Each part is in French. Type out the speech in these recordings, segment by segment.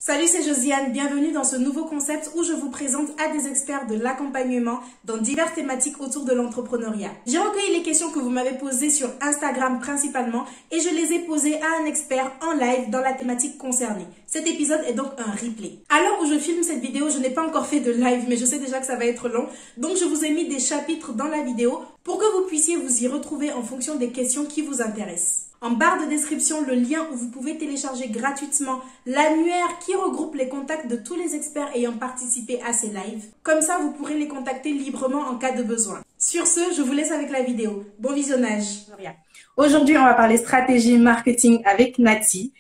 Salut, c'est Josiane. Bienvenue dans ce nouveau concept où je vous présente à des experts de l'accompagnement dans diverses thématiques autour de l'entrepreneuriat. J'ai recueilli les questions que vous m'avez posées sur Instagram principalement et je les ai posées à un expert en live dans la thématique concernée. Cet épisode est donc un replay. À l'heure où je filme cette vidéo, je n'ai pas encore fait de live, mais je sais déjà que ça va être long. Donc je vous ai mis des chapitres dans la vidéo pour que vous puissiez vous y retrouver en fonction des questions qui vous intéressent. En barre de description, le lien où vous pouvez télécharger gratuitement l'annuaire qui regroupe les contacts de tous les experts ayant participé à ces lives. Comme ça, vous pourrez les contacter librement en cas de besoin. Sur ce, je vous laisse avec la vidéo. Bon visionnage. Aujourd'hui, on va parler stratégie marketing avec Nati.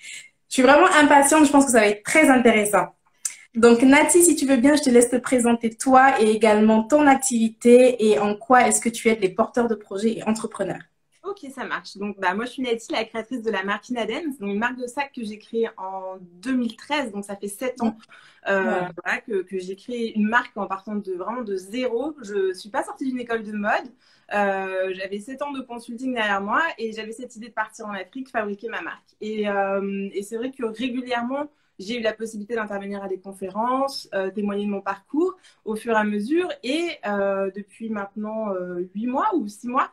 Je suis vraiment impatiente, je pense que ça va être très intéressant. Donc Nati, si tu veux bien, je te laisse te présenter toi et également ton activité et en quoi est-ce que tu aides les porteurs de projets et entrepreneurs. Ok, ça marche. Donc, moi, je suis Nati, la créatrice de la marque Inadens, donc une marque de sac que j'ai créée en 2013, donc ça fait 7 ans voilà, que j'ai créé une marque en partant vraiment de zéro. Je ne suis pas sortie d'une école de mode. J'avais 7 ans de consulting derrière moi et j'avais cette idée de partir en Afrique, fabriquer ma marque. Et c'est vrai que régulièrement, j'ai eu la possibilité d'intervenir à des conférences, témoigner de mon parcours au fur et à mesure. Et depuis maintenant 8 mois ou 6 mois,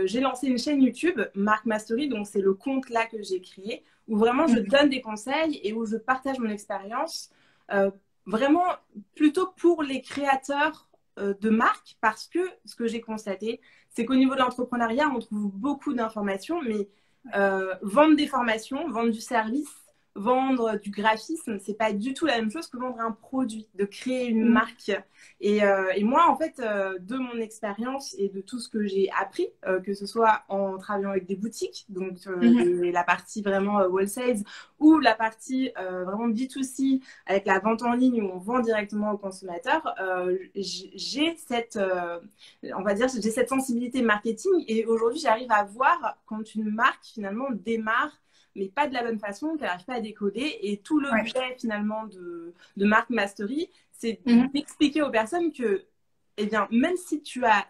j'ai lancé une chaîne YouTube, Marque Mastery. Donc, c'est le compte là que j'ai créé, où vraiment je donne des conseils et où je partage mon expérience. Vraiment plutôt pour les créateurs de marques, parce que ce que j'ai constaté, c'est qu'au niveau de l'entrepreneuriat, on trouve beaucoup d'informations, mais vendre des formations, vendre du service, vendre du graphisme, c'est pas du tout la même chose que vendre un produit, de créer une marque. Et moi, en fait, de mon expérience et de tout ce que j'ai appris, que ce soit en travaillant avec des boutiques, donc la partie vraiment wholesale ou la partie vraiment B2C avec la vente en ligne où on vend directement aux consommateurs, j'ai cette, on va dire, j'ai cette sensibilité marketing et aujourd'hui, j'arrive à voir quand une marque finalement démarre mais pas de la bonne façon, qu'elle n'arrive pas à décoder. Et tout l'objet finalement de Marque Mastery, c'est d'expliquer aux personnes que, eh bien, même si tu as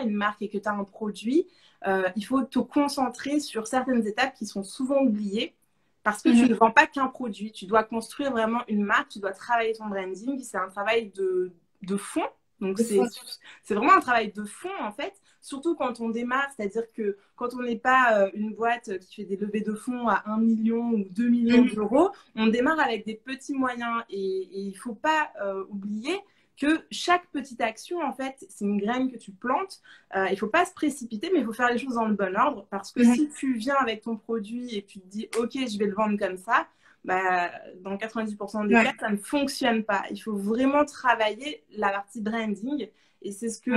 une marque et que tu as un produit, il faut te concentrer sur certaines étapes qui sont souvent oubliées parce que tu ne vends pas qu'un produit. Tu dois construire vraiment une marque, tu dois travailler ton branding. C'est un travail de fond. Donc, c'est vraiment un travail de fond, en fait. Surtout quand on démarre, c'est-à-dire que quand on n'est pas une boîte qui fait des levées de fonds à 1 million ou 2 millions d'euros, on démarre avec des petits moyens et il ne faut pas oublier que chaque petite action, en fait, c'est une graine que tu plantes. Il ne faut pas se précipiter, mais il faut faire les choses dans le bon ordre parce que si tu viens avec ton produit et que tu te dis « Ok, je vais le vendre comme ça », dans 90% des cas, ça ne fonctionne pas. Il faut vraiment travailler la partie branding. Et c'est ce que,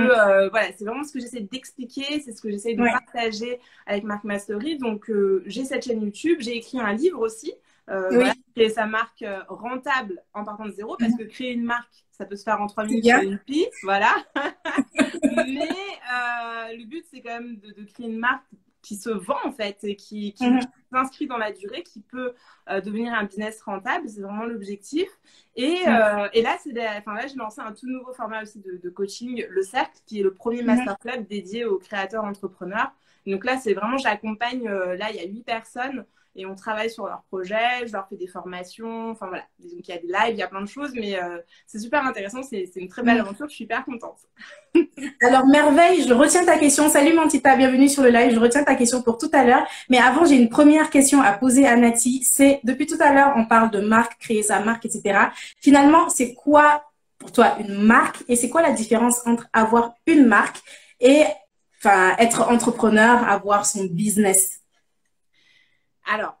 voilà, c'est vraiment ce que j'essaie d'expliquer, c'est ce que j'essaie de partager avec Marque Mastery. Donc, j'ai cette chaîne YouTube, j'ai écrit un livre aussi, voilà, créer sa marque rentable en partant de zéro, parce que créer une marque, ça peut se faire en 3 minutes sur une piste, voilà. Mais le but, c'est quand même de créer une marque qui se vend en fait et qui s'inscrit dans la durée, qui peut devenir un business rentable, c'est vraiment l'objectif. Et là, j'ai lancé un tout nouveau format aussi de coaching, le Cercle, qui est le premier master club dédié aux créateurs entrepreneurs. Donc là, c'est vraiment, j'accompagne, là, il y a 8 personnes et on travaille sur leurs projets, je leur fais des formations, enfin voilà. Donc il y a des lives, il y a plein de choses, mais c'est super intéressant, c'est une très belle aventure, je suis hyper contente. Alors, Merveille, je retiens ta question. Salut Mantita, bienvenue sur le live. Je retiens ta question pour tout à l'heure. Mais avant, j'ai une première question à poser à Nati. C'est, depuis tout à l'heure, on parle de marque, créer sa marque, etc. Finalement, c'est quoi pour toi une marque et c'est quoi la différence entre avoir une marque et être entrepreneur, avoir son business? Alors,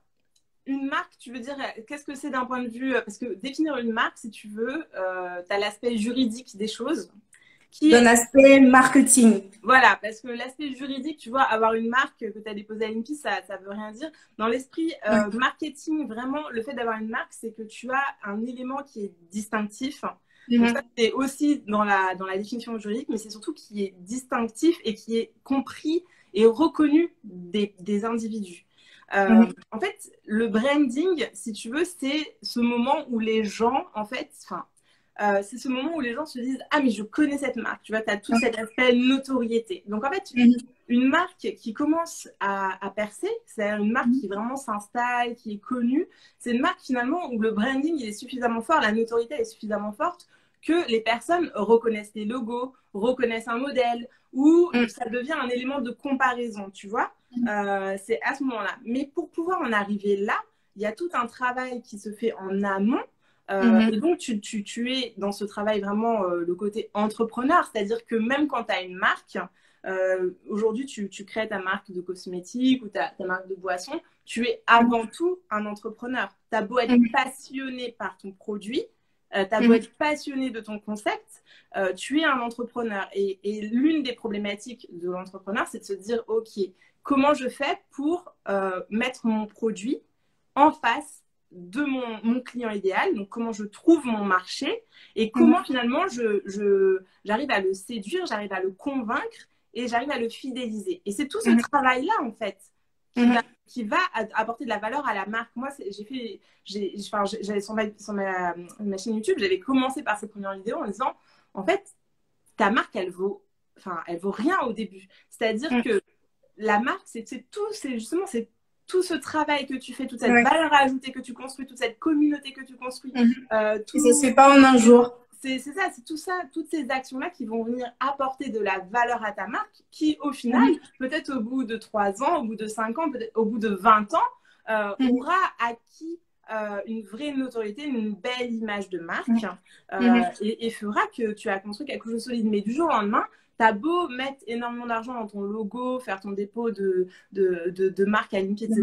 une marque, tu veux dire, qu'est-ce que c'est d'un point de vue… Parce que définir une marque, si tu veux, tu as l'aspect juridique des choses. D'un aspect marketing. Voilà, parce que l'aspect juridique, tu vois, avoir une marque que tu as déposée à l'INPI, ça ne veut rien dire. Dans l'esprit marketing, vraiment, le fait d'avoir une marque, c'est que tu as un élément qui est distinctif. Donc ça, c'est aussi dans la définition juridique, mais c'est surtout qui est distinctif et qui est compris et reconnu des individus. En fait, le branding, si tu veux, c'est ce moment où les gens, en fait, c'est ce moment où les gens se disent ah mais je connais cette marque, tu vois, tu as tout cet aspect notoriété. Donc en fait une marque qui commence à percer, c'est-à-dire une marque qui vraiment s'installe, qui est connue, c'est une marque finalement où le branding il est suffisamment fort, la notoriété est suffisamment forte que les personnes reconnaissent les logos, reconnaissent un modèle, ou ça devient un élément de comparaison, tu vois. C'est à ce moment-là. Mais pour pouvoir en arriver là, il y a tout un travail qui se fait en amont. Et donc, tu es dans ce travail vraiment le côté entrepreneur, c'est-à-dire que même quand tu as une marque, aujourd'hui, tu crées ta marque de cosmétiques ou ta marque de boisson, tu es avant tout un entrepreneur. Tu as beau être passionné par ton produit, tu as beau être passionné de ton concept, tu es un entrepreneur. Et l'une des problématiques de l'entrepreneur, c'est de se dire, OK, comment je fais pour mettre mon produit en face de mon client idéal, donc comment je trouve mon marché et comment finalement j'arrive à le séduire, j'arrive à le convaincre et j'arrive à le fidéliser. Et c'est tout ce travail-là, en fait, qui va apporter de la valeur à la marque. Moi, j'avais sur ma chaîne YouTube, j'avais commencé par ces premières vidéos en disant, en fait, ta marque, elle vaut rien au début. C'est-à-dire que la marque, c'est tout ce travail que tu fais, toute cette valeur ajoutée que tu construis, toute cette communauté que tu construis. Ça ne se fait pas en un jour. C'est ça, c'est tout ça, toutes ces actions-là qui vont venir apporter de la valeur à ta marque, qui au final, peut-être au bout de 3 ans, au bout de 5 ans, peut-être au bout de 20 ans, aura acquis une vraie notoriété, une belle image de marque et fera que tu as construit quelque chose de solide. Mais du jour au lendemain, t'as beau mettre énormément d'argent dans ton logo, faire ton dépôt de marque à limite, etc.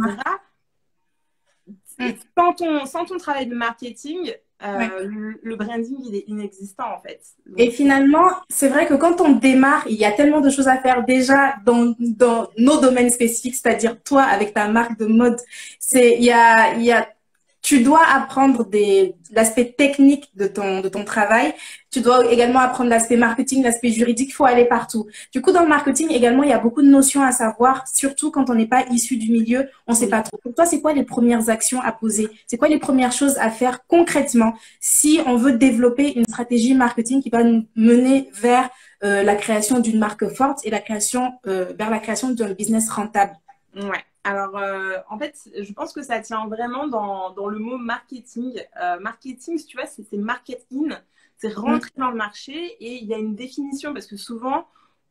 Sans ton travail de marketing, le branding, il est inexistant en fait. Donc, et finalement, c'est vrai que quand on démarre, il y a tellement de choses à faire déjà dans nos domaines spécifiques, c'est-à-dire toi avec ta marque de mode. Tu dois apprendre l'aspect technique de ton travail. Tu dois également apprendre l'aspect marketing, l'aspect juridique. Il faut aller partout. Du coup, dans le marketing également, il y a beaucoup de notions à savoir, surtout quand on n'est pas issu du milieu, on ne sait pas trop. Pour toi, c'est quoi les premières actions à poser? C'est quoi les premières choses à faire concrètement si on veut développer une stratégie marketing qui va nous mener vers la création d'une marque forte et vers la création d'un business rentable? Ouais. Alors, en fait, je pense que ça tient vraiment dans le mot marketing. Marketing, tu vois, c'est market in, c'est rentrer dans le marché et il y a une définition parce que souvent,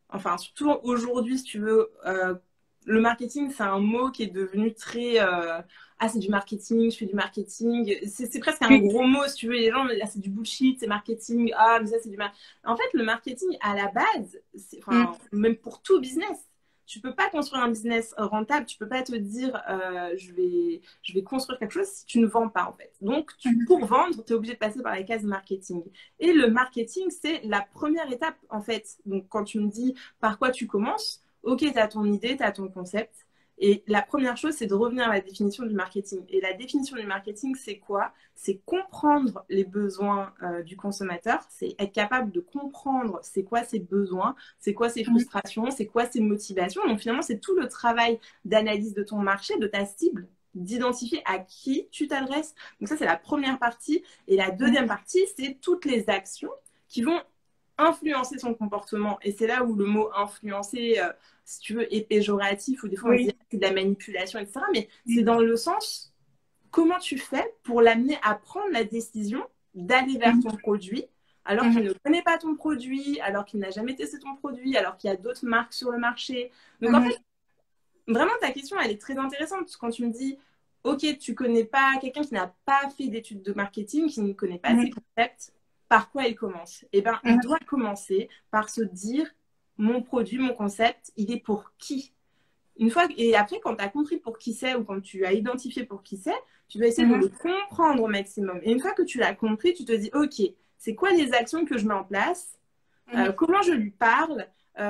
enfin, surtout aujourd'hui, si tu veux, le marketing, c'est un mot qui est devenu très... ah, c'est du marketing, je fais du marketing. C'est presque un gros mot, si tu veux. Les gens, là, c'est du bullshit, c'est marketing. Ah, mais ça, c'est du marketing. En fait, le marketing, à la base, même pour tout business, tu peux pas construire un business rentable, tu peux pas te dire je vais construire quelque chose si tu ne vends pas en fait. Donc pour vendre, tu es obligé de passer par la case marketing. Et le marketing, c'est la première étape en fait. Donc quand tu me dis par quoi tu commences, ok, tu as ton idée, tu as ton concept. Et la première chose, c'est de revenir à la définition du marketing. Et la définition du marketing, c'est quoi? C'est comprendre les besoins du consommateur, c'est être capable de comprendre c'est quoi ses besoins, c'est quoi ses frustrations, c'est quoi ses motivations. Donc finalement, c'est tout le travail d'analyse de ton marché, de ta cible, d'identifier à qui tu t'adresses. Donc ça, c'est la première partie. Et la deuxième partie, c'est toutes les actions qui vont influencer son comportement. Et c'est là où le mot influencer, si tu veux, est péjoratif, ou des fois on se dit c'est de la manipulation, etc. Mais c'est dans le sens, comment tu fais pour l'amener à prendre la décision d'aller vers ton produit, alors qu'il ne connaît pas ton produit, alors qu'il n'a jamais testé ton produit, alors qu'il y a d'autres marques sur le marché. Donc en fait, vraiment ta question, elle est très intéressante quand tu me dis, ok, tu connais pas quelqu'un qui n'a pas fait d'études de marketing, qui ne connaît pas ses concepts, par quoi il commence? Eh bien, il doit commencer par se dire, mon produit, mon concept, il est pour qui? Et après, quand tu as compris pour qui c'est ou quand tu as identifié pour qui c'est, tu dois essayer de le comprendre au maximum. Et une fois que tu l'as compris, tu te dis, ok, c'est quoi les actions que je mets en place? Comment je lui parle?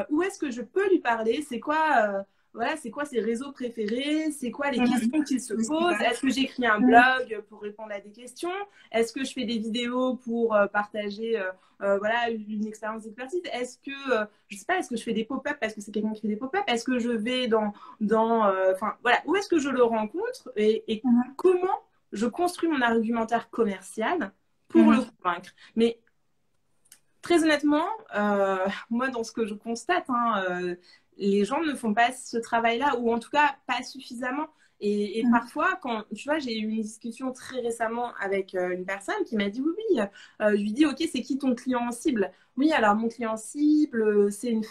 Où est-ce que je peux lui parler? C'est quoi... voilà, c'est quoi ses réseaux préférés? C'est quoi les questions qu'il se pose? Est-ce que j'écris un blog pour répondre à des questions? Est-ce que je fais des vidéos pour partager voilà, une expérience d'expertise? Est-ce que, je sais pas, est-ce que je fais des pop-up parce que c'est quelqu'un qui fait des pop-up? Est-ce que je vais enfin, voilà, où est-ce que je le rencontre et comment je construis mon argumentaire commercial pour le convaincre? Mais Très honnêtement, moi, dans ce que je constate, les gens ne font pas ce travail-là, ou en tout cas pas suffisamment. Et parfois, quand tu vois, j'ai eu une discussion très récemment avec une personne qui m'a dit oui, oui, je lui dis ok, c'est qui ton client cible? Oui, alors mon client cible, c'est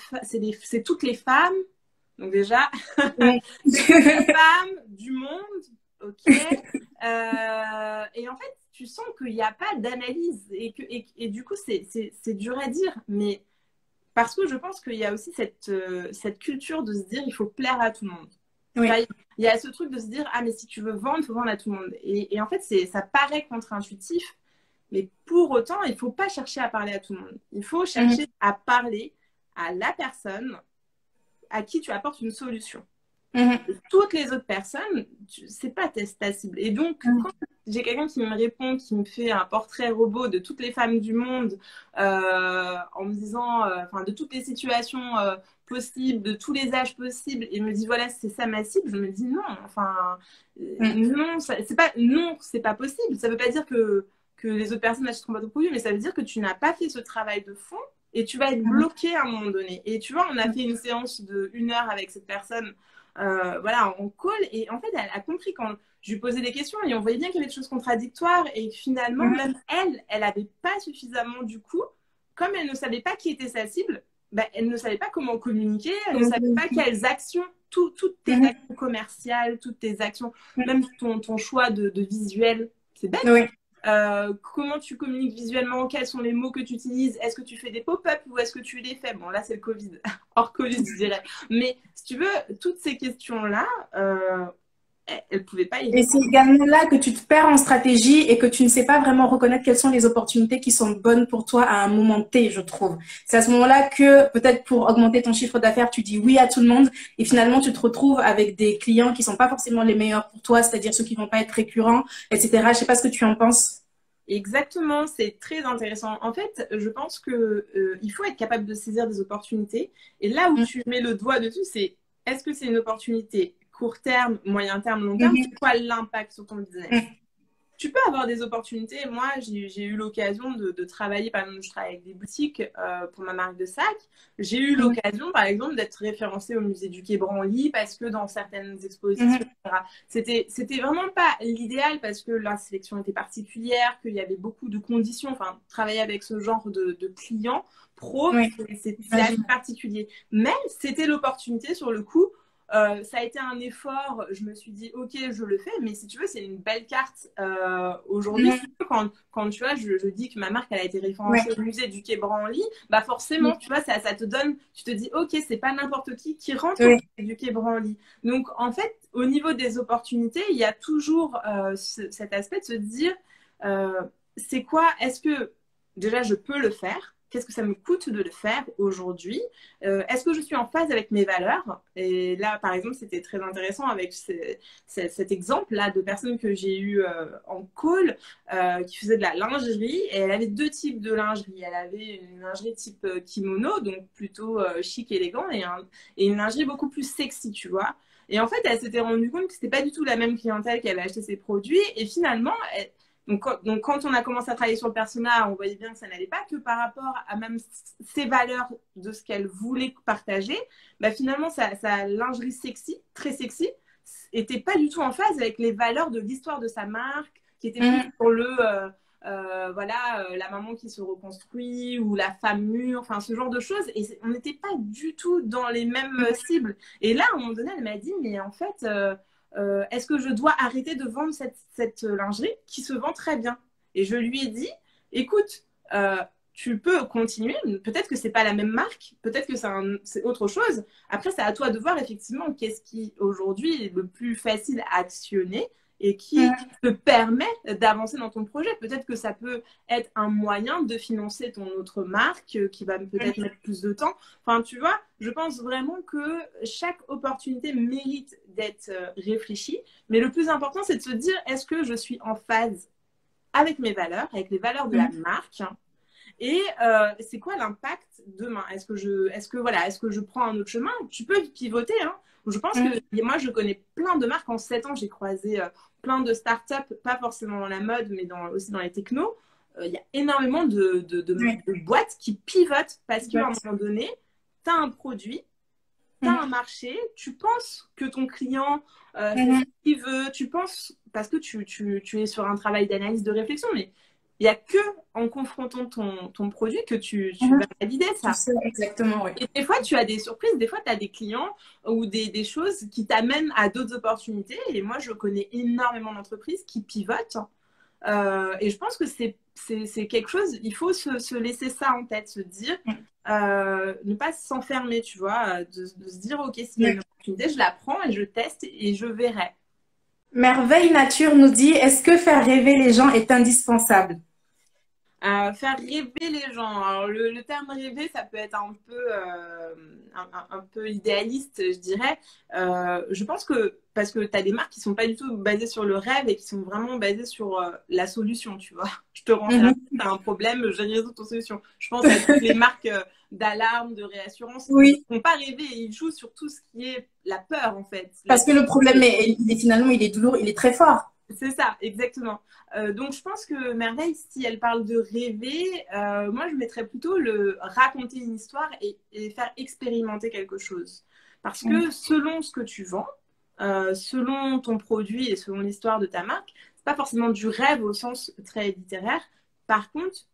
toutes les femmes. Donc déjà, Ouais. c'est toutes les femmes du monde, ok. Et en fait, tu sens qu'il n'y a pas d'analyse et du coup, c'est dur à dire, mais parce que je pense qu'il y a aussi cette culture de se dire il faut plaire à tout le monde. Oui. Enfin, il y a ce truc de se dire ah mais si tu veux vendre, il faut vendre à tout le monde. Et en fait, ça paraît contre-intuitif, mais pour autant, il ne faut pas chercher à parler à tout le monde. Il faut chercher à parler à la personne à qui tu apportes une solution. Toutes les autres personnes, c'est pas ta cible. Et donc, quand j'ai quelqu'un qui me répond, qui me fait un portrait robot de toutes les femmes du monde, en me disant, de toutes les situations possibles, de tous les âges possibles, et me dit voilà, c'est ça ma cible, je me dis non, non, c'est pas possible. Ça veut pas dire que les autres personnes n'achèteront pas ton produit, mais ça veut dire que tu n'as pas fait ce travail de fond. Et tu vas être bloqué à un moment donné. Et tu vois, on a fait une séance de 1 heure avec cette personne, en call. Et en fait, elle a compris quand je lui posais des questions et on voyait bien qu'il y avait des choses contradictoires. Et finalement, même elle n'avait pas suffisamment du coup, comme elle ne savait pas qui était sa cible, elle ne savait pas comment communiquer, elle ne savait pas quelles actions, toutes tes actions commerciales, toutes tes actions, même ton choix de visuel, c'est bête. Oui. Comment tu communiques visuellement, quels sont les mots que tu utilises, est-ce que tu fais des pop-up ou est-ce que tu les fais? Bon, là, c'est le Covid, hors Covid, je dirais. Mais si tu veux, toutes ces questions-là, elles ne pouvaient pas y répondre. Et c'est également là que tu te perds en stratégie et que tu ne sais pas vraiment reconnaître quelles sont les opportunités qui sont bonnes pour toi à un moment T, je trouve. C'est à ce moment-là que peut-être pour augmenter ton chiffre d'affaires, tu dis oui à tout le monde et finalement tu te retrouves avec des clients qui sont pas forcément les meilleurs pour toi, c'est-à-dire ceux qui vont pas être récurrents, etc. Je sais pas ce que tu en penses. Exactement, c'est très intéressant. En fait, je pense que il faut être capable de saisir des opportunités. Et là où tu mets le doigt dessus, c'est est-ce que c'est une opportunité court terme, moyen terme, long terme? C'est quoi l'impact sur ton business? Tu peux avoir des opportunités. Moi, j'ai eu l'occasion de travailler, par exemple, je travaille avec des boutiques pour ma marque de sacs. J'ai eu l'occasion, par exemple, d'être référencée au musée du Quai Branly parce que dans certaines expositions, etc. C'était vraiment pas l'idéal parce que la sélection était particulière, qu'il y avait beaucoup de conditions. Enfin, travailler avec ce genre de clients pro, c'est assez particulier. Mais c'était l'opportunité sur le coup. Ça a été un effort, je me suis dit ok je le fais, mais si tu veux c'est une belle carte aujourd'hui. Quand tu vois je dis que ma marque elle a été référencée au musée du Quai Branly, forcément tu vois ça te donne, tu te dis ok c'est pas n'importe qui rentre au musée du Quai Branly. Donc en fait au niveau des opportunités il y a toujours cet aspect de se dire c'est quoi, est-ce que déjà je peux le faire? Qu'est-ce que ça me coûte de le faire aujourd'hui? Est-ce que je suis en phase avec mes valeurs? Et là, par exemple, c'était très intéressant avec cet exemple-là de personnes que j'ai eu en call qui faisaient de la lingerie. Et elle avait 2 types de lingerie. Elle avait une lingerie type kimono, donc plutôt chic, élégant, et une lingerie beaucoup plus sexy, tu vois. Et en fait, elle s'était rendue compte que c'était pas du tout la même clientèle qui avait acheté ses produits. Et finalement, donc, quand on a commencé à travailler sur le persona, on voyait bien que ça n'allait pas que par rapport à même ses valeurs de ce qu'elle voulait partager. Finalement, sa lingerie sexy, très sexy, était pas du tout en phase avec les valeurs de l'histoire de sa marque, qui était plus pour la maman qui se reconstruit ou la femme mûre, enfin ce genre de choses. Et on n'était pas du tout dans les mêmes cibles. Et là, à un moment donné, elle m'a dit, mais en fait... est-ce que je dois arrêter de vendre cette lingerie qui se vend très bien? Et je lui ai dit, écoute, tu peux continuer, peut-être que c'est pas la même marque, peut-être que c'est autre chose. Après, c'est à toi de voir effectivement qu'est-ce qui aujourd'hui est le plus facile à actionner et qui te permet d'avancer dans ton projet. Peut-être que ça peut être un moyen de financer ton autre marque qui va peut-être mettre plus de temps. Enfin, tu vois, je pense vraiment que chaque opportunité mérite d'être réfléchie. Mais le plus important, c'est de se dire, est-ce que je suis en phase avec mes valeurs, avec les valeurs de la marque? Et c'est quoi l'impact demain? Est-ce que je prends un autre chemin? Tu peux pivoter, hein. Je pense que moi, je connais plein de marques. En 7 ans, j'ai croisé plein de startups, pas forcément dans la mode, mais aussi dans les technos. il y a énormément de boîtes qui pivotent parce qu'à un moment donné, tu as un produit, tu as un marché, tu penses que ton client, c'est ce qu'il veut, tu penses, parce que tu es sur un travail d'analyse, de réflexion, mais il n'y a que en confrontant ton produit que tu vas valider ça. Exactement, oui. Et des fois, tu as des surprises, des fois, tu as des clients ou des choses qui t'amènent à d'autres opportunités. Et moi, je connais énormément d'entreprises qui pivotent. Et je pense que c'est quelque chose, il faut se laisser ça en tête, se dire, ne pas s'enfermer, tu vois, de se dire, OK, s'il y a une opportunité, je la prends et je teste et je verrai. Merveille Nature nous dit, est-ce que faire rêver les gens est indispensable? Faire rêver les gens. Alors, le terme rêver, ça peut être un peu idéaliste, je dirais. Je pense que, parce que tu as des marques qui sont pas du tout basées sur le rêve et qui sont vraiment basées sur la solution, tu vois. Je te rends service, tu as un problème, je résous ton solution. Je pense à toutes les marques d'alarme, de réassurance, qui ne font pas rêver, ils jouent sur tout ce qui est la peur, en fait. Parce que le problème, finalement, il est douloureux, il est très fort. C'est ça, exactement. Donc, je pense que Merveille, si elle parle de rêver, moi, je mettrais plutôt le raconter une histoire et faire expérimenter quelque chose. Parce que selon ce que tu vends, selon ton produit et selon l'histoire de ta marque, c'est pas forcément du rêve au sens très littéraire. Par contre,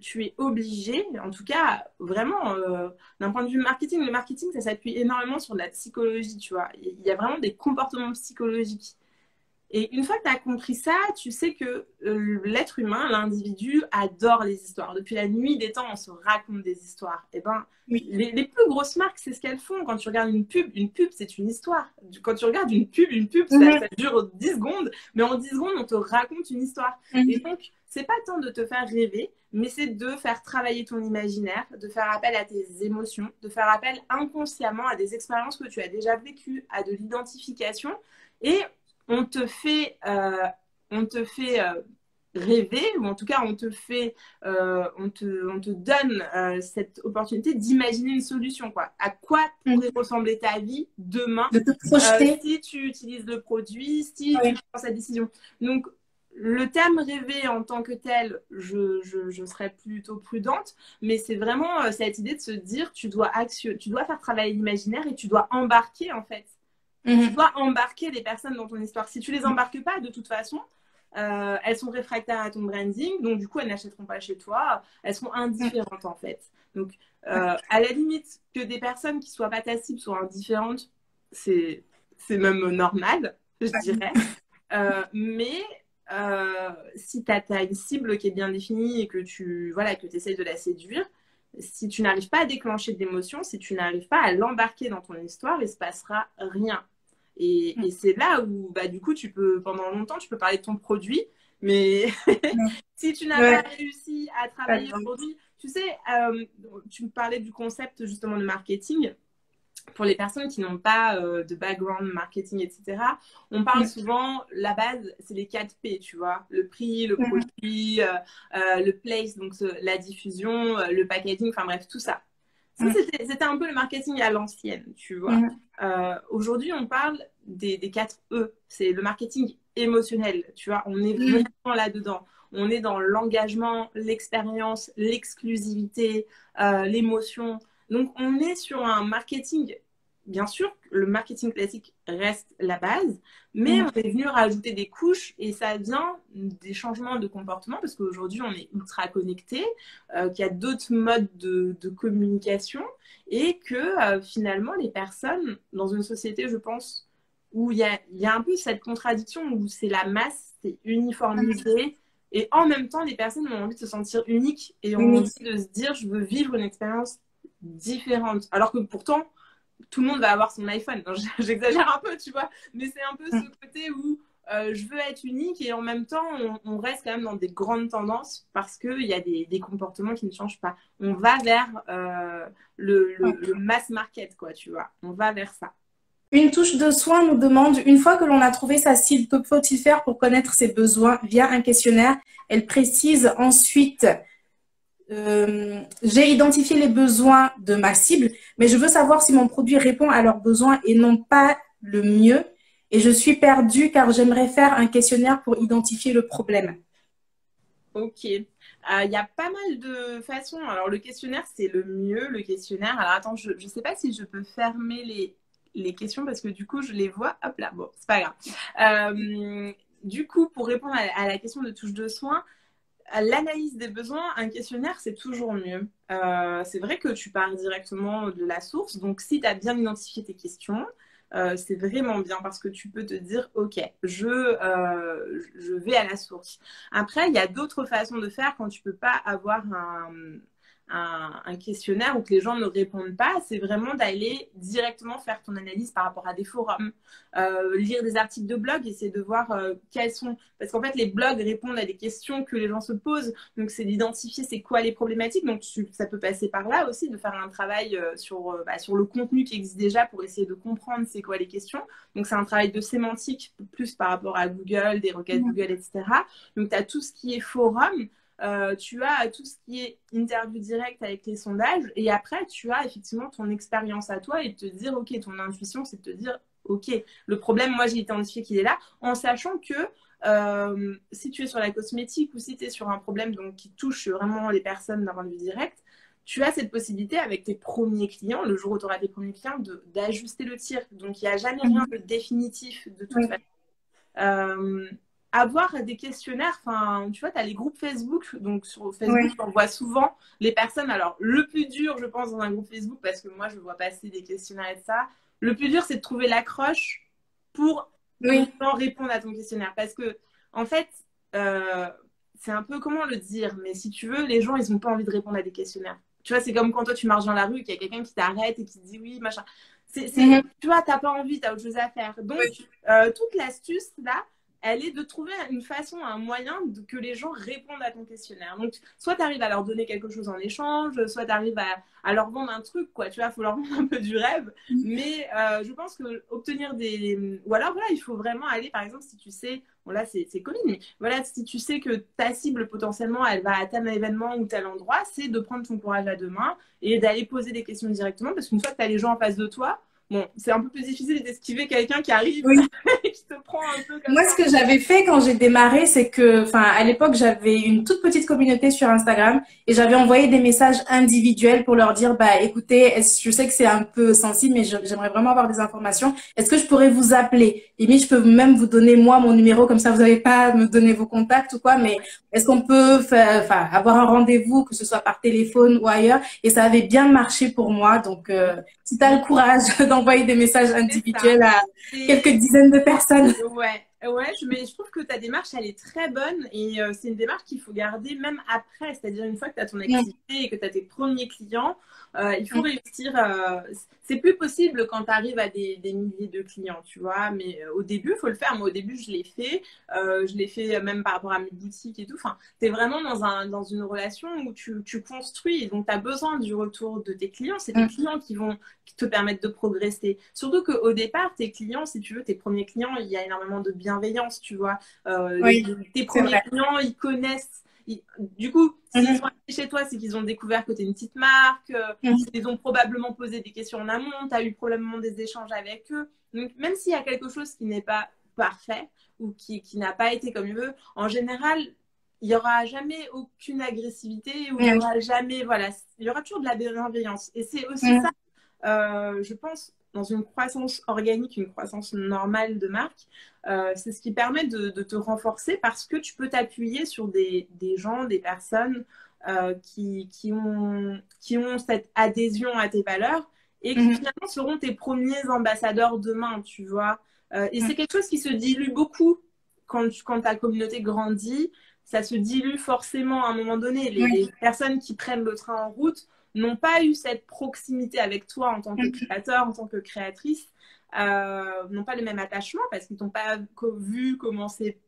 tu es obligé, en tout cas, vraiment, d'un point de vue marketing, le marketing, ça s'appuie énormément sur de la psychologie, tu vois. Il y a vraiment des comportements psychologiques. Et une fois que tu as compris ça, tu sais que l'être humain, l'individu, adore les histoires. Depuis la nuit des temps, on se raconte des histoires. Et ben, les plus grosses marques, c'est ce qu'elles font. Quand tu regardes une pub, c'est une histoire. Quand tu regardes une pub, ça dure 10 secondes. Mais en 10 secondes, on te raconte une histoire. Et donc, c'est pas tant de te faire rêver, mais c'est de faire travailler ton imaginaire, de faire appel à tes émotions, de faire appel inconsciemment à des expériences que tu as déjà vécues, à de l'identification. Et on te fait rêver, ou en tout cas on te donne cette opportunité d'imaginer une solution, quoi. À quoi pourrait ressembler ta vie demain si tu utilises le produit, si tu prends cette décision. Donc le terme rêver en tant que tel, je serais plutôt prudente, mais c'est vraiment cette idée de se dire tu dois faire travailler l'imaginaire et tu dois embarquer, en fait. Tu dois embarquer les personnes dans ton histoire. Si tu les embarques pas, de toute façon, elles sont réfractaires à ton branding, donc du coup, elles n'achèteront pas chez toi. Elles seront indifférentes, en fait. Donc, à la limite, que des personnes qui soient pas ta cible soient indifférentes, c'est même normal, je dirais. Mais si tu as une cible qui est bien définie et que tu essayes de la séduire, si tu n'arrives pas à déclencher d'émotions, si tu n'arrives pas à l'embarquer dans ton histoire, il ne se passera rien. Et c'est là où, du coup, pendant longtemps, tu peux parler de ton produit, mais si tu n'as pas réussi à travailler le produit, tu sais, tu me parlais du concept justement de marketing. Pour les personnes qui n'ont pas de background marketing, etc., on parle souvent, la base, c'est les 4 P, tu vois. Le prix, le produit, le place, donc la diffusion, le packaging, enfin bref, tout ça. Ça, c'était un peu le marketing à l'ancienne, tu vois. Aujourd'hui, on parle des 4 E. C'est le marketing émotionnel, tu vois. On est vraiment là-dedans. On est dans l'engagement, l'expérience, l'exclusivité, l'émotion. Donc, on est sur un marketing, bien sûr, le marketing classique reste la base, mais on est venu rajouter des couches et ça vient des changements de comportement parce qu'aujourd'hui, on est ultra connecté, qu'il y a d'autres modes de communication et que finalement, les personnes, dans une société, je pense, où il y a un peu cette contradiction où c'est la masse, c'est uniformisé. Et en même temps, les personnes ont envie de se sentir uniques et ont envie de se dire, je veux vivre une expérience différente. Alors que pourtant, tout le monde va avoir son iPhone. J'exagère un peu, tu vois. Mais c'est un peu ce côté où je veux être unique et en même temps, on reste quand même dans des grandes tendances parce qu'il y a des comportements qui ne changent pas. On va vers le mass market, quoi, tu vois. On va vers ça. Une touche de soin nous demande, une fois que l'on a trouvé sa cible, que faut-il faire pour connaître ses besoins via un questionnaire? Elle précise ensuite, j'ai identifié les besoins de ma cible, mais je veux savoir si mon produit répond à leurs besoins et non pas le mieux. Et je suis perdue car j'aimerais faire un questionnaire pour identifier le problème. Ok. Il y a pas mal de façons. Alors, le questionnaire, c'est le mieux, le questionnaire. Alors, attends, je ne sais pas si je peux fermer les questions parce que du coup, je les vois. Hop là, bon, c'est pas grave. Du coup, pour répondre à la question de touche de soin, à l'analyse des besoins, un questionnaire, c'est toujours mieux. C'est vrai que tu pars directement de la source. Donc, si tu as bien identifié tes questions, c'est vraiment bien parce que tu peux te dire, OK, je vais à la source. Après, il y a d'autres façons de faire quand tu peux pas avoir un questionnaire où que les gens ne répondent pas. C'est vraiment d'aller directement faire ton analyse par rapport à des forums, lire des articles de blog, essayer de voir quels sont... Parce qu'en fait, les blogs répondent à des questions que les gens se posent. Donc, c'est d'identifier c'est quoi les problématiques. Donc, ça peut passer par là aussi, de faire un travail sur le contenu qui existe déjà pour essayer de comprendre c'est quoi les questions. Donc, c'est un travail de sémantique plus par rapport à Google, des requêtes Google, etc. Donc, tu as tout ce qui est forum. Tu as tout ce qui est interview directe avec les sondages et après tu as effectivement ton expérience à toi et de te dire ok, ton intuition c'est de te dire ok, le problème moi j'ai identifié qu'il est là en sachant que si tu es sur la cosmétique ou si tu es sur un problème donc, qui touche vraiment les personnes d'un point de vue direct, tu as cette possibilité avec tes premiers clients, le jour où tu auras tes premiers clients, d'ajuster le tir. Donc il n'y a jamais rien de définitif de toute façon. Avoir des questionnaires, enfin, tu vois, tu as les groupes Facebook, donc sur Facebook, on voit souvent les personnes. Alors, le plus dur, je pense, dans un groupe Facebook, parce que moi, je vois passer des questionnaires et ça, le plus dur, c'est de trouver l'accroche pour répondre à ton questionnaire. Parce que, en fait, c'est un peu, comment le dire, mais si tu veux, les gens, ils n'ont pas envie de répondre à des questionnaires. Tu vois, c'est comme quand toi, tu marches dans la rue et qu'il y a quelqu'un qui t'arrête et qui te dit oui, machin. Tu vois, t'as pas envie, t'as autre chose à faire. Donc, toute l'astuce, là, elle est de trouver une façon, un moyen que les gens répondent à ton questionnaire. Donc, soit tu arrives à leur donner quelque chose en échange, soit tu arrives à leur vendre un truc, quoi. Tu vois, il faut leur vendre un peu du rêve. Mais je pense que obtenir des... Ou alors, voilà, il faut vraiment aller, par exemple, si tu sais... Bon, là, c'est Covid, mais voilà, si tu sais que ta cible, potentiellement, elle va à tel événement ou tel endroit, c'est de prendre ton courage à deux mains et d'aller poser des questions directement. Parce qu'une fois que tu as les gens en face de toi, bon, c'est un peu plus difficile d'esquiver quelqu'un qui arrive et qui te prend un peu comme Moi, ça. ce que j'avais fait quand j'ai démarré, c'est que, enfin, à l'époque, j'avais une toute petite communauté sur Instagram et j'avais envoyé des messages individuels pour leur dire, bah, écoutez, je sais que c'est un peu sensible, mais j'aimerais vraiment avoir des informations. Est-ce que je pourrais vous appeler? Et je peux même vous donner, moi, mon numéro, comme ça, vous n'avez pas à me donner vos contacts ou quoi, mais est-ce qu'on peut faire, enfin, avoir un rendez-vous, que ce soit par téléphone ou ailleurs? Et ça avait bien marché pour moi. Donc, si tu as le courage d'envoyer des messages individuels à quelques dizaines de personnes. Ouais, mais je trouve que ta démarche, elle est très bonne et c'est une démarche qu'il faut garder même après, c'est-à-dire une fois que tu as ton activité et que tu as tes premiers clients, il faut réussir. C'est plus possible quand tu arrives à des milliers de clients, tu vois, mais au début, il faut le faire. Moi, au début, je l'ai fait même par rapport à mes boutiques et tout. Enfin, tu es vraiment dans une relation où tu construis et donc tu as besoin du retour de tes clients. C'est tes clients qui te permettent de progresser. Surtout qu'au départ, tes clients, si tu veux, tes premiers clients, il y a énormément de bienveillance, tu vois. Tes premiers clients, ils connaissent. Du coup, s'ils sont allés chez toi, c'est qu'ils ont découvert que tu es une petite marque, ils ont probablement posé des questions en amont, tu as eu probablement des échanges avec eux. Donc, même s'il y a quelque chose qui n'est pas parfait ou qui n'a pas été comme il veut, en général, il n'y aura jamais aucune agressivité ou il n'y aura jamais, voilà, il y aura toujours de la bienveillance. Et c'est aussi ça, je pense, dans une croissance organique, une croissance normale de marque, c'est ce qui permet de te renforcer parce que tu peux t'appuyer sur des gens, des personnes qui ont cette adhésion à tes valeurs et qui finalement seront tes premiers ambassadeurs demain, tu vois. Et c'est quelque chose qui se dilue beaucoup quand ta communauté grandit. Ça se dilue forcément à un moment donné. Les personnes qui prennent le train en route n'ont pas eu cette proximité avec toi en tant que créateur, en tant que créatrice, n'ont pas le même attachement parce qu'ils t'ont pas vu commencer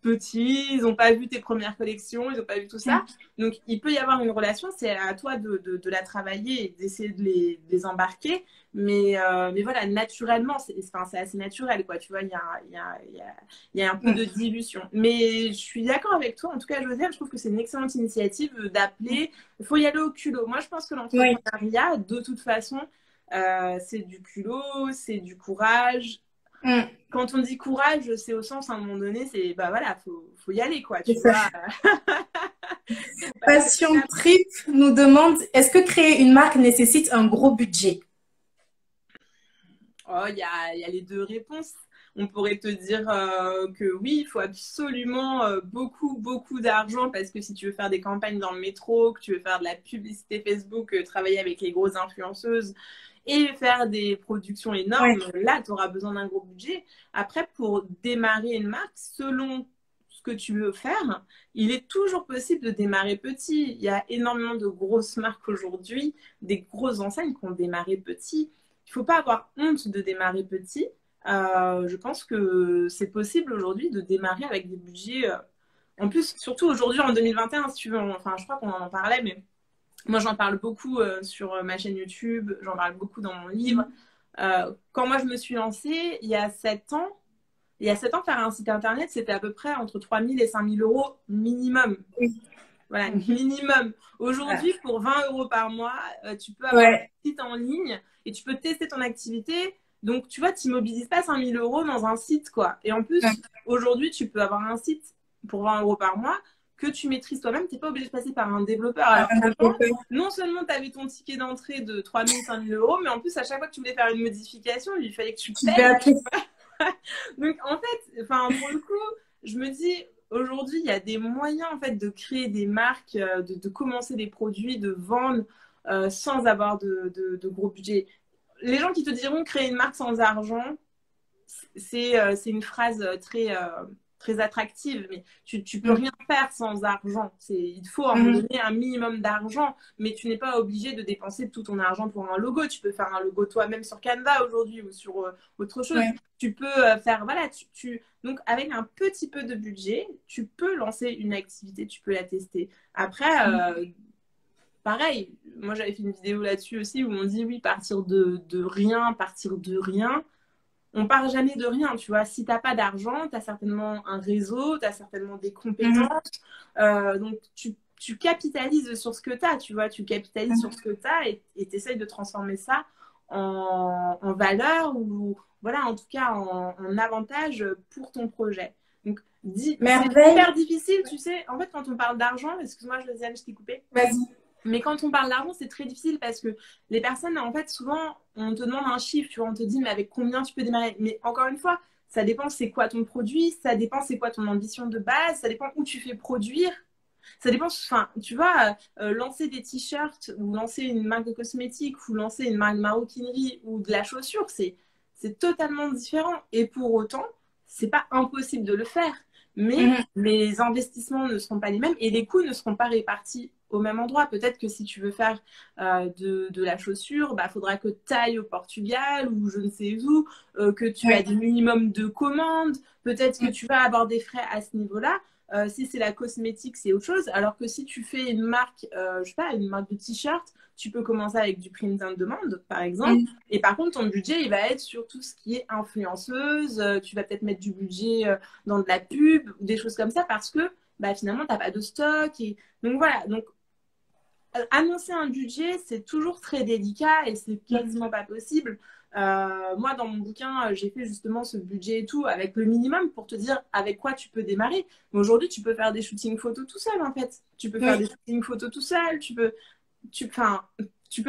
petit, ils n'ont pas vu tes premières collections, ils n'ont pas vu tout ça. Donc, il peut y avoir une relation, c'est à toi de la travailler et d'essayer de les embarquer. Mais voilà, naturellement, c'est assez naturel, quoi. Tu vois, il y a un peu de dilution. Mais je suis d'accord avec toi. En tout cas, Josiane, je trouve que c'est une excellente initiative d'appeler. Il faut y aller au culot. Moi, je pense que l'entrepreneuriat, de toute façon, c'est du culot, c'est du courage. Quand on dit courage, c'est au sens à un moment donné, c'est bah voilà, faut y aller quoi, tu vois. Passion Trip nous demande, est-ce que créer une marque nécessite un gros budget? Oh, il y a les deux réponses. On pourrait te dire que oui, il faut absolument beaucoup d'argent parce que si tu veux faire des campagnes dans le métro, que tu veux faire de la publicité Facebook, travailler avec les grosses influenceuses et faire des productions énormes, Ouais. là, tu auras besoin d'un gros budget. Après, pour démarrer une marque, selon ce que tu veux faire, il est toujours possible de démarrer petit. Il y a énormément de grosses marques aujourd'hui, des grosses enseignes qui ont démarré petit. Il ne faut pas avoir honte de démarrer petit. Je pense que c'est possible aujourd'hui de démarrer avec des budgets. En plus, surtout aujourd'hui en 2021, si tu veux, enfin, je crois qu'on en parlait, mais moi j'en parle beaucoup sur ma chaîne YouTube, j'en parle beaucoup dans mon livre. Quand moi je me suis lancée, il y a 7 ans, faire un site internet, c'était à peu près entre 3 000 et 5 000 euros minimum. Oui. Voilà, minimum. Aujourd'hui, pour 20 euros par mois, tu peux avoir un Ouais. site en ligne et tu peux tester ton activité. Donc, tu vois, tu n'immobilises pas 5 000 euros dans un site, quoi. Et en plus, Ouais. aujourd'hui, tu peux avoir un site pour 20 euros par mois que tu maîtrises toi-même. Tu n'es pas obligé de passer par un développeur. Alors qu'avant, non seulement tu avais ton ticket d'entrée de 3 000, 5 000 euros, mais en plus, à chaque fois que tu voulais faire une modification, il fallait que tu payes. Donc, en fait, enfin, pour le coup, je me dis, aujourd'hui, il y a des moyens, en fait, de créer des marques, de commencer des produits, de vendre sans avoir de gros budget. Les gens qui te diront créer une marque sans argent, c'est une phrase très attractive, mais tu peux rien faire sans argent. Il te faut à un moment donné un minimum d'argent, mais tu n'es pas obligé de dépenser tout ton argent pour un logo. Tu peux faire un logo toi-même sur Canva aujourd'hui ou sur autre chose. Ouais. Tu peux faire, voilà, donc avec un petit peu de budget, tu peux lancer une activité, tu peux la tester. Après, pareil, moi j'avais fait une vidéo là-dessus aussi où on dit oui, partir de rien, partir de rien on part jamais de rien, tu vois. Si t'as pas d'argent, tu as certainement un réseau, tu as certainement des compétences. Donc, tu capitalises sur ce que tu as, tu vois. Tu capitalises sur ce que tu as et tu essayes de transformer ça en valeur ou, voilà, en tout cas, en avantage pour ton projet. Donc, c'est Merveille. hyper difficile, tu sais. En fait, quand on parle d'argent, excuse-moi, Josiane, je t'ai coupé. Vas-y. Mais quand on parle d'argent, c'est très difficile parce que les personnes, en fait, souvent, on te demande un chiffre, tu vois, on te dit, mais avec combien tu peux démarrer? Mais encore une fois, ça dépend c'est quoi ton produit, ça dépend c'est quoi ton ambition de base, ça dépend où tu fais produire. Ça dépend, enfin, tu vois, lancer des t-shirts ou lancer une marque de cosmétiques ou lancer une marque de maroquinerie ou de la chaussure, c'est totalement différent. Et pour autant, c'est pas impossible de le faire. Mais les investissements ne seront pas les mêmes et les coûts ne seront pas répartis au même endroit. Peut-être que si tu veux faire de la chaussure, bah, faudra que tu ailles au Portugal ou je ne sais où, que tu as des minimums de commandes. Peut-être que tu vas avoir des frais à ce niveau-là. Si c'est la cosmétique, c'est autre chose. Alors que si tu fais une marque, je sais pas, une marque de t-shirt, tu peux commencer avec du print and demand, par exemple. Et par contre, ton budget, il va être sur tout ce qui est influenceuse. Tu vas peut-être mettre du budget dans de la pub ou des choses comme ça parce que bah, finalement, tu n'as pas de stock. Et... Donc voilà. Donc, annoncer un budget, c'est toujours très délicat et c'est quasiment pas possible. Moi, dans mon bouquin, j'ai fait justement ce budget et tout avec le minimum pour te dire avec quoi tu peux démarrer. Mais aujourd'hui, tu peux faire des shootings photos tout seul, en fait. Tu peux faire des shootings photos tout seul. Tu peux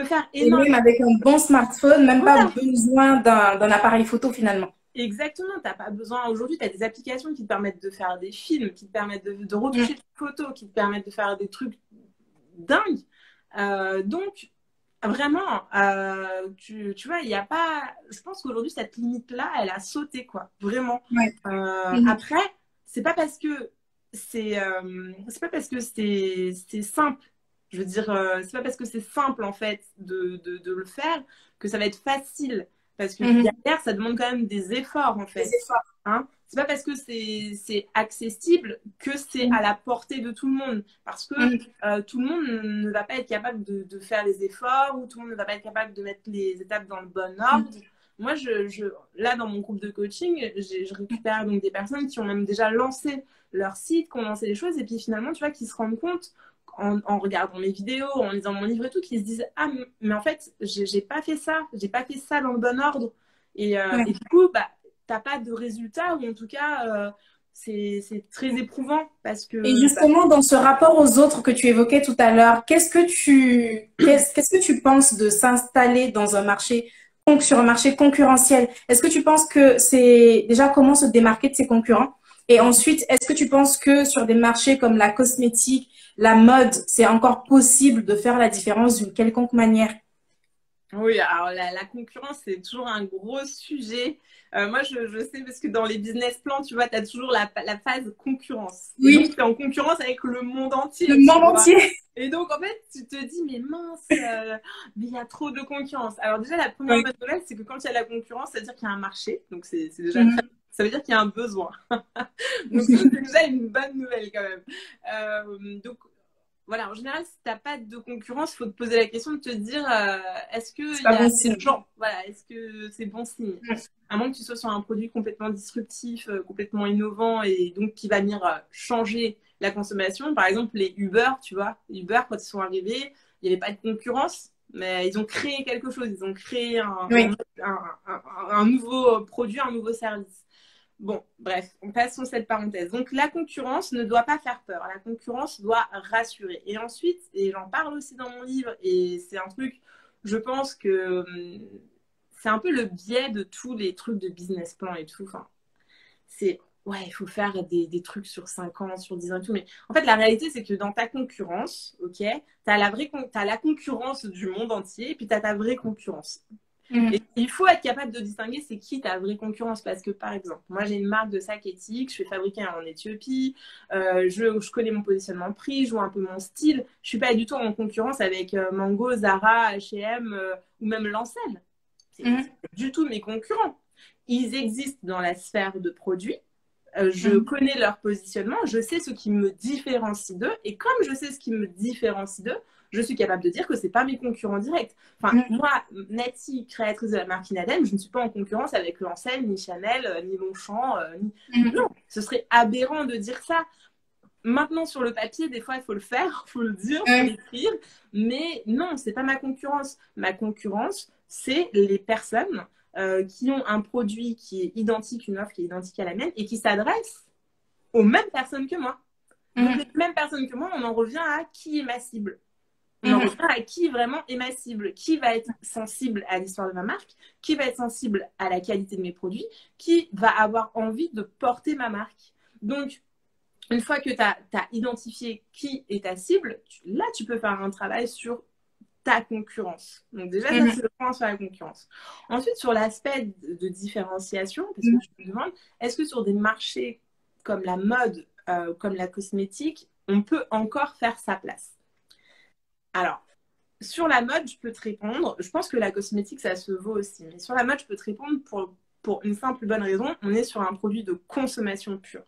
faire énormément. Et même avec un bon smartphone, même pas besoin d'un appareil photo finalement. Exactement, tu n'as pas besoin. Aujourd'hui, tu as des applications qui te permettent de faire des films, qui te permettent de retoucher des photos, qui te permettent de faire des trucs dingues. Donc, vraiment, tu vois, il n'y a pas. Je pense qu'aujourd'hui, cette limite-là, elle a sauté, quoi. Vraiment. Après, c'est pas parce que c'est pas parce que c'est simple. Je veux dire, c'est pas parce que c'est simple, en fait, de le faire que ça va être facile. Parce que derrière, ça demande quand même des efforts, en fait. Hein, c'est pas parce que c'est accessible que c'est à la portée de tout le monde. Parce que tout le monde ne va pas être capable de faire les efforts ou tout le monde ne va pas être capable de mettre les étapes dans le bon ordre. Moi, là, dans mon groupe de coaching, je récupère donc des personnes qui ont même déjà lancé leur site, qui ont lancé les choses et puis finalement, tu vois, qui se rendent compte en regardant mes vidéos, en lisant mon livre et tout, qui se disent ah mais en fait j'ai pas fait ça dans le bon ordre et du coup bah t'as pas de résultat ou en tout cas c'est très éprouvant parce Et que justement, dans ce rapport aux autres que tu évoquais tout à l'heure, qu'est-ce que tu penses de s'installer dans un marché, sur un marché concurrentiel? Est-ce que tu penses que c'est déjà comment se démarquer de ses concurrents? Et ensuite, est-ce que tu penses que sur des marchés comme la cosmétique, la mode, c'est encore possible de faire la différence d'une quelconque manière? oui, alors la concurrence, c'est toujours un gros sujet. Moi, je sais parce que dans les business plans, tu vois, tu as toujours la phase concurrence. Et donc, Oui, tu es en concurrence avec le monde le entier, tu monde vois. entier. Et donc, en fait, tu te dis, mais mince, mais il y a trop de concurrence. Alors déjà, la première Oui. bonne nouvelle, c'est que quand il y a la concurrence, ça veut dire qu'il y a un marché. Donc, c'est déjà très... Mhm. Ça veut dire qu'il y a un besoin. Donc, ça, c'est déjà une bonne nouvelle quand même. Donc, voilà, en général, si tu n'as pas de concurrence, il faut te poser la question de te dire est-ce C'est qu'il pas y a bon des signe. gens, voilà, est-ce que c'est bon signe? À moins que tu sois sur un produit complètement disruptif, complètement innovant et donc qui va venir changer la consommation. Par exemple, les Uber, tu vois, les Uber, quand ils sont arrivés, il n'y avait pas de concurrence, mais ils ont créé quelque chose, ils ont créé Oui. un nouveau produit, un nouveau service. Bon, bref, passons cette parenthèse. Donc, la concurrence ne doit pas faire peur. La concurrence doit rassurer. Et ensuite, et j'en parle aussi dans mon livre, et c'est un truc, je pense que c'est un peu le biais de tous les trucs de business plan et tout. Enfin, c'est, ouais, il faut faire des trucs sur 5 ans, sur 10 ans et tout. Mais en fait, la réalité, c'est que dans ta concurrence, ok, t'as la concurrence du monde entier, et puis t'as ta vraie concurrence. Et Mhm. il faut être capable de distinguer c'est qui ta vraie concurrence. Parce que, par exemple, moi, j'ai une marque de sac éthique, je fais fabriquer en Éthiopie, je connais mon positionnement prix, je vois un peu mon style. Je suis pas du tout en concurrence avec Mango, Zara, H&M ou même Lancel. C'est Mhm. pas du tout mes concurrents. Ils existent dans la sphère de produits. Je Mhm. connais leur positionnement, je sais ce qui me différencie d'eux, et comme je sais ce qui me différencie d'eux, je suis capable de dire que c'est pas mes concurrents directs. Enfin, Mhm. moi, Nati, créatrice de la marque Inadem, je ne suis pas en concurrence avec Lancel, ni Chanel, ni Longchamp, ni... Mhm. Non, ce serait aberrant de dire ça. Maintenant, sur le papier, des fois, il faut le faire, il faut le dire, il faut Oui. l'écrire, mais non, c'est pas ma concurrence. Ma concurrence, c'est les personnes qui ont un produit qui est identique, une offre qui est identique à la mienne et qui s'adresse aux mêmes personnes que moi. Donc, les Mhm. mêmes personnes que moi, on en revient à qui est ma cible. On en revient Mhm. à qui vraiment est ma cible, qui va être sensible à l'histoire de ma marque, qui va être sensible à la qualité de mes produits, qui va avoir envie de porter ma marque. Donc, une fois que tu as identifié qui est ta cible, là, tu peux faire un travail sur ta concurrence. Donc déjà, ça, c'est Mhm. le point sur la concurrence. Ensuite, sur l'aspect de différenciation, parce que Mhm. tu me demandes, est-ce que sur des marchés comme la mode, comme la cosmétique, on peut encore faire sa place? Alors, sur la mode, je peux te répondre. Je pense que la cosmétique, ça se vaut aussi. Mais sur la mode, je peux te répondre pour une simple bonne raison. On est sur un produit de consommation pure.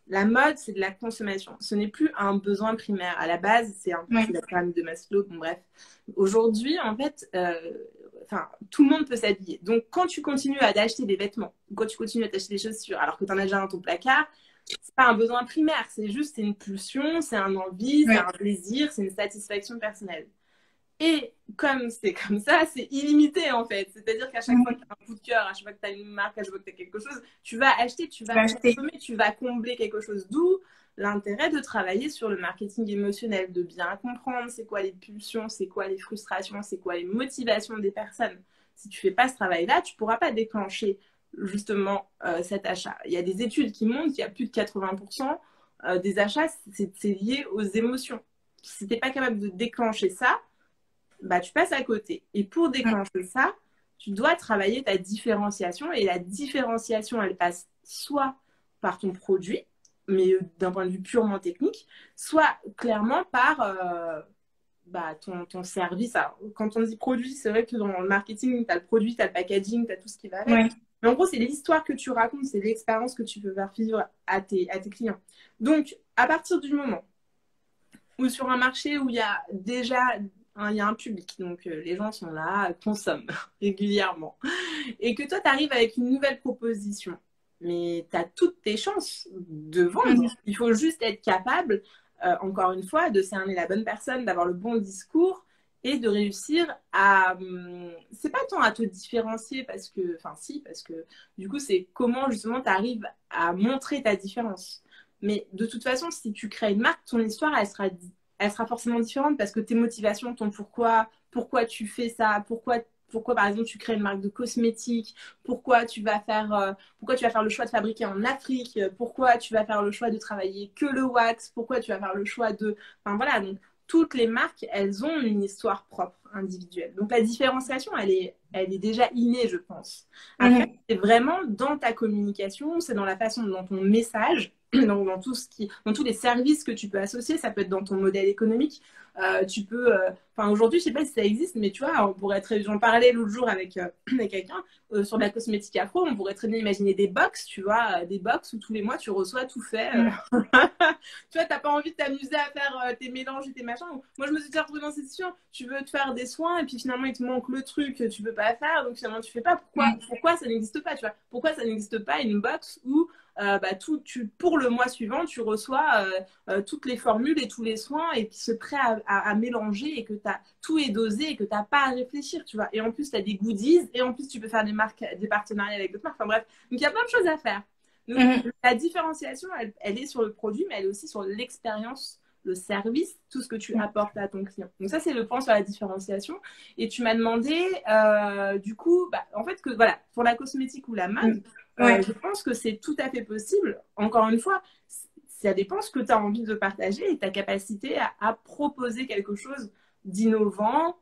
La mode, c'est de la consommation. Ce n'est plus un besoin primaire. À la base, c'est Oui. la pyramide de Maslow. Bon, bref. Aujourd'hui, en fait, enfin, tout le monde peut s'habiller. Donc, quand tu continues à t'acheter des vêtements, ou quand tu continues à t'acheter des chaussures, alors que tu en as déjà dans ton placard, c'est pas un besoin primaire. C'est juste, c'est une pulsion, c'est un envie, c'est Oui. un plaisir, c'est une satisfaction personnelle. Et comme c'est comme ça, c'est illimité en fait. C'est-à-dire qu'à chaque fois que Mhm. tu as un coup de cœur, à chaque fois que tu as une marque, à chaque fois que tu as quelque chose, tu vas acheter, tu Tu vas vas acheter. consommer, tu vas combler quelque chose. D'où l'intérêt de travailler sur le marketing émotionnel, de bien comprendre c'est quoi les pulsions, c'est quoi les frustrations, c'est quoi les motivations des personnes. Si tu fais pas ce travail-là, tu pourras pas déclencher justement cet achat. Il y a des études qui montrent qu'il y a plus de 80% des achats, c'est lié aux émotions. Si tu n'es pas capable de déclencher ça, bah, tu passes à côté. Et pour Mhm. déclencher ça, tu dois travailler ta différenciation. Et la différenciation, elle passe soit par ton produit, mais d'un point de vue purement technique, soit clairement par bah, ton service. Alors, quand on dit produit, c'est vrai que dans le marketing, tu as le produit, tu as le packaging, tu as tout ce qui va avec. Oui. Mais en gros, c'est l'histoire que tu racontes, c'est l'expérience que tu peux faire vivre à tes clients. Donc, à partir du moment ou sur un marché où il y a déjà il y a un public, donc les gens sont là, consomment régulièrement, et que toi, tu arrives avec une nouvelle proposition, mais tu as toutes tes chances de vendre. Mhm. Il faut juste être capable, encore une fois, de cerner la bonne personne, d'avoir le bon discours et de réussir à, c'est pas tant à te différencier parce que, enfin si, parce que du coup c'est comment justement tu arrives à montrer ta différence. Mais de toute façon, si tu crées une marque, ton histoire elle sera forcément différente parce que tes motivations, ton pourquoi tu fais ça, pourquoi par exemple tu crées une marque de cosmétiques, pourquoi tu vas faire le choix de fabriquer en Afrique, pourquoi tu vas faire le choix de travailler que le wax, pourquoi tu vas faire le choix de, enfin voilà, donc toutes les marques, elles ont une histoire propre, individuelle. Donc la différenciation, elle est déjà innée, je pense. Après, c'est vraiment dans ta communication, c'est dans la façon, dans ton message, donc dans tous les services que tu peux associer, ça peut être dans ton modèle économique. Tu peux, enfin aujourd'hui, je sais pas si ça existe, mais tu vois, j'en parlais l'autre jour avec, avec quelqu'un sur de la cosmétique afro, on pourrait très bien imaginer des box, tu vois, des box où tous les mois tu reçois tout fait. Tu vois, t'as pas envie de t'amuser à faire tes mélanges et tes machins. Moi, je me suis déjà retrouvée dans cette situation. Tu veux te faire des soins et puis finalement, il te manque le truc que tu peux pas faire. Donc finalement, tu fais pas. Pourquoi ça n'existe pas, tu vois? Pourquoi ça n'existe pas une box où pour le mois suivant, tu reçois toutes les formules et tous les soins et qui se prêt à mélanger et que tout est dosé et que tu n'as pas à réfléchir, tu vois. Et en plus, tu as des goodies et en plus, tu peux faire des partenariats avec d'autres marques. Enfin bref, donc il y a plein de choses à faire. Donc, la différenciation, elle est sur le produit, mais elle est aussi sur l'expérience, le service, tout ce que tu apportes à ton client. Donc ça, c'est le point sur la différenciation. Et tu m'as demandé, du coup, en fait, que voilà, pour la cosmétique ou la mode, je pense que c'est tout à fait possible. Encore une fois, ça dépend ce que tu as envie de partager et ta capacité à proposer quelque chose d'innovant,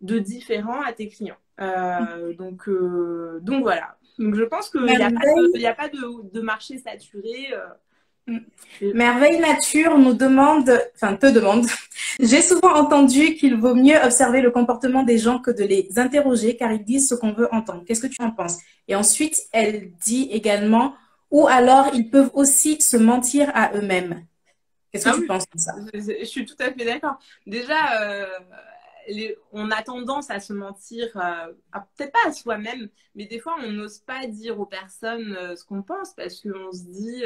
de différent à tes clients. Donc voilà. Donc je pense qu'il n'y a pas de marché saturé. Merveille Nature nous demande, enfin te demande, j'ai souvent entendu qu'il vaut mieux observer le comportement des gens que de les interroger car ils disent ce qu'on veut entendre. Qu'est-ce que tu en penses? Et ensuite, elle dit également, ou alors ils peuvent aussi se mentir à eux-mêmes. Qu'est-ce que tu penses de ça? Je suis tout à fait d'accord. Déjà, on a tendance à se mentir, peut-être pas à soi-même, mais des fois on n'ose pas dire aux personnes ce qu'on pense parce qu'on se dit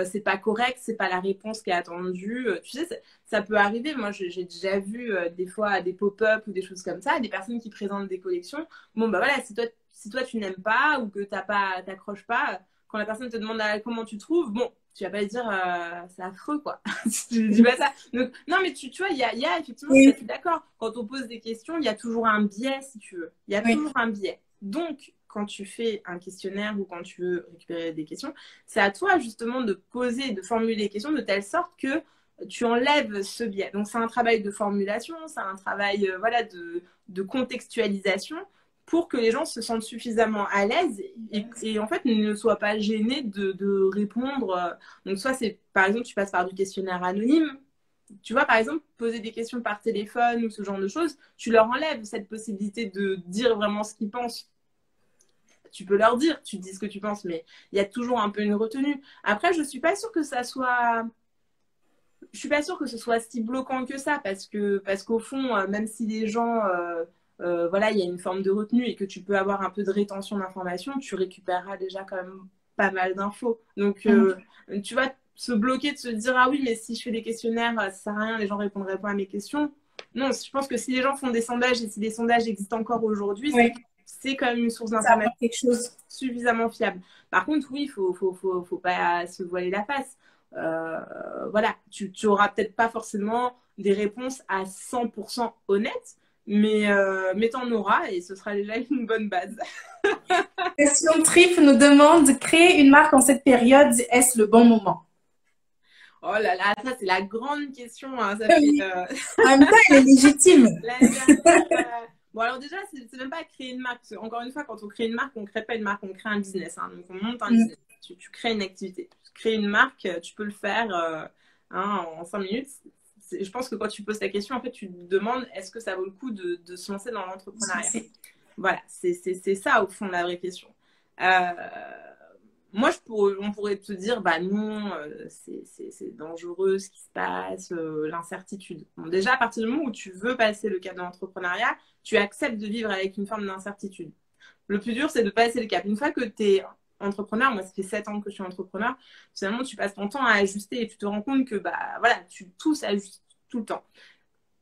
c'est pas correct, c'est pas la réponse qui est attendue. Tu sais, ça peut arriver. Moi, j'ai déjà vu des fois des pop-up ou des choses comme ça, des personnes qui présentent des collections. Bon, bah voilà, si toi tu n'aimes pas ou que t'accroches pas, quand la personne te demande comment tu trouves, bon, tu vas pas dire c'est affreux quoi. Tu dis pas ça. Donc, non mais tu vois, il y a effectivement, je suis d'accord, quand on pose des questions, il y a toujours un biais si tu veux. Il y a toujours un biais. Donc quand tu fais un questionnaire ou quand tu veux récupérer des questions, c'est à toi justement de poser, de formuler les questions de telle sorte que tu enlèves ce biais. Donc c'est un travail de formulation, c'est un travail voilà de contextualisation pour que les gens se sentent suffisamment à l'aise et en fait ne soient pas gênés de répondre. Donc soit c'est par exemple tu passes par du questionnaire anonyme. Tu vois, par exemple, poser des questions par téléphone ou ce genre de choses, tu leur enlèves cette possibilité de dire vraiment ce qu'ils pensent. Tu peux leur dire, tu dis ce que tu penses, mais il y a toujours un peu une retenue. Après, je suis pas sûre que ça soit... Je suis pas sûre que ce soit si bloquant que ça, parce qu'au fond, même si les gens... voilà, il y a une forme de retenue et que tu peux avoir un peu de rétention d'informations, tu récupéreras déjà quand même pas mal d'infos. Donc, tu vois, se bloquer de se dire ah oui, mais si je fais des questionnaires, ça sert à rien, les gens répondraient pas à mes questions. Non, je pense que si les gens font des sondages et si les sondages existent encore aujourd'hui, c'est quand même une source d'information suffisamment fiable. Par contre, oui, faut pas se voiler la face. Voilà, tu auras peut-être pas forcément des réponses à 100% honnêtes, mais t'en auras et ce sera déjà une bonne base. Question Trip nous demande, créer une marque en cette période, est-ce le bon moment? Oh là là, ça c'est la grande question. Hein. Ça fait, en même temps, elle est légitime. Bon alors déjà, c'est même pas créer une marque. Encore une fois, quand on crée une marque, on crée pas une marque, on crée un business. Hein. Donc on monte un business. Tu crées une activité. Créer une marque, tu peux le faire en 5 minutes. Je pense que quand tu poses ta question, en fait, tu te demandes est-ce que ça vaut le coup de se lancer dans l'entrepreneuriat. Voilà, c'est ça au fond la vraie question. Moi, on pourrait te dire, bah non, c'est dangereux ce qui se passe, l'incertitude. Bon, déjà, à partir du moment où tu veux passer le cap de l'entrepreneuriat, tu acceptes de vivre avec une forme d'incertitude. Le plus dur, c'est de passer le cap. Une fois que tu es entrepreneur, moi, ça fait 7 ans que je suis entrepreneur, finalement, tu passes ton temps à ajuster et tu te rends compte que, bah voilà, tout s'ajuste tout le temps.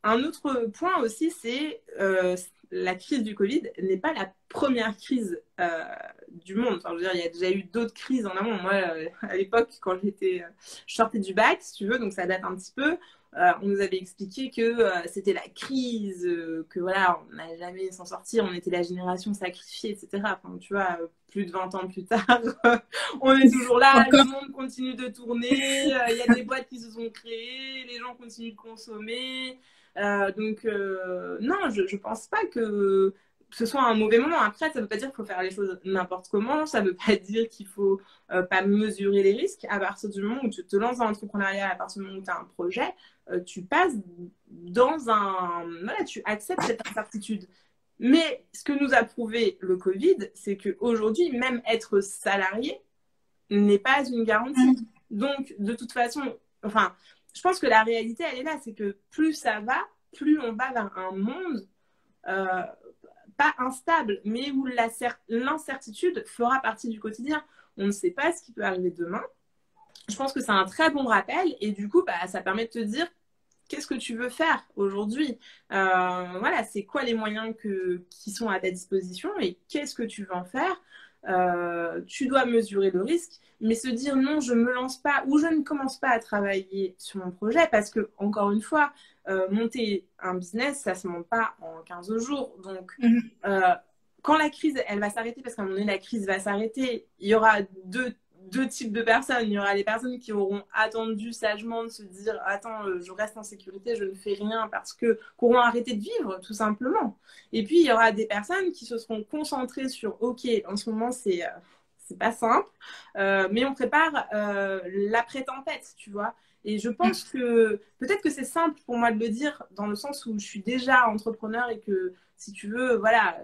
un autre point aussi, c'est la crise du Covid n'est pas la première crise du monde. Enfin, je veux dire, il y a déjà eu d'autres crises en amont. Moi, à l'époque, quand je sortais du bac, si tu veux, donc ça date un petit peu, on nous avait expliqué que c'était la crise, que voilà, on n'allait jamais s'en sortir, on était la génération sacrifiée, etc. Enfin, tu vois, plus de 20 ans plus tard, on est toujours là, le monde continue de tourner, il y a des boîtes qui se sont créées, les gens continuent de consommer. Donc, non, je pense pas que ce soit un mauvais moment. Après, ça veut pas dire qu'il faut faire les choses n'importe comment. Ça veut pas dire qu'il faut pas mesurer les risques. À partir du moment où tu te lances dans l'entrepreneuriat, à partir du moment où tu as un projet, tu passes dans un... Voilà, tu acceptes cette incertitude. Mais ce que nous a prouvé le Covid, c'est qu'aujourd'hui, même être salarié n'est pas une garantie. Donc, de toute façon, enfin, je pense que la réalité, elle est là. C'est que plus ça va, plus on va vers un monde pas instable, mais où l'incertitude fera partie du quotidien. On ne sait pas ce qui peut arriver demain. Je pense que c'est un très bon rappel et du coup, bah, ça permet de te dire qu'est-ce que tu veux faire aujourd'hui. Voilà, c'est quoi les moyens qui sont à ta disposition et qu'est-ce que tu veux en faire. Tu dois mesurer le risque, mais se dire non, je ne me lance pas ou je ne commence pas à travailler sur mon projet parce que, encore une fois, monter un business, ça ne se monte pas en 15 jours. Donc, quand la crise, elle va s'arrêter, parce qu'à un moment donné, la crise va s'arrêter, il y aura deux types de personnes. Il y aura les personnes qui auront attendu sagement de se dire attends, je reste en sécurité, je ne fais rien parce que qu'auront arrêté de vivre tout simplement. Et puis il y aura des personnes qui se seront concentrées sur ok, en ce moment c'est pas simple, mais on prépare l'après-tempête, tu vois. Et je pense que peut-être que c'est simple pour moi de le dire dans le sens où je suis déjà entrepreneur et que si tu veux, voilà,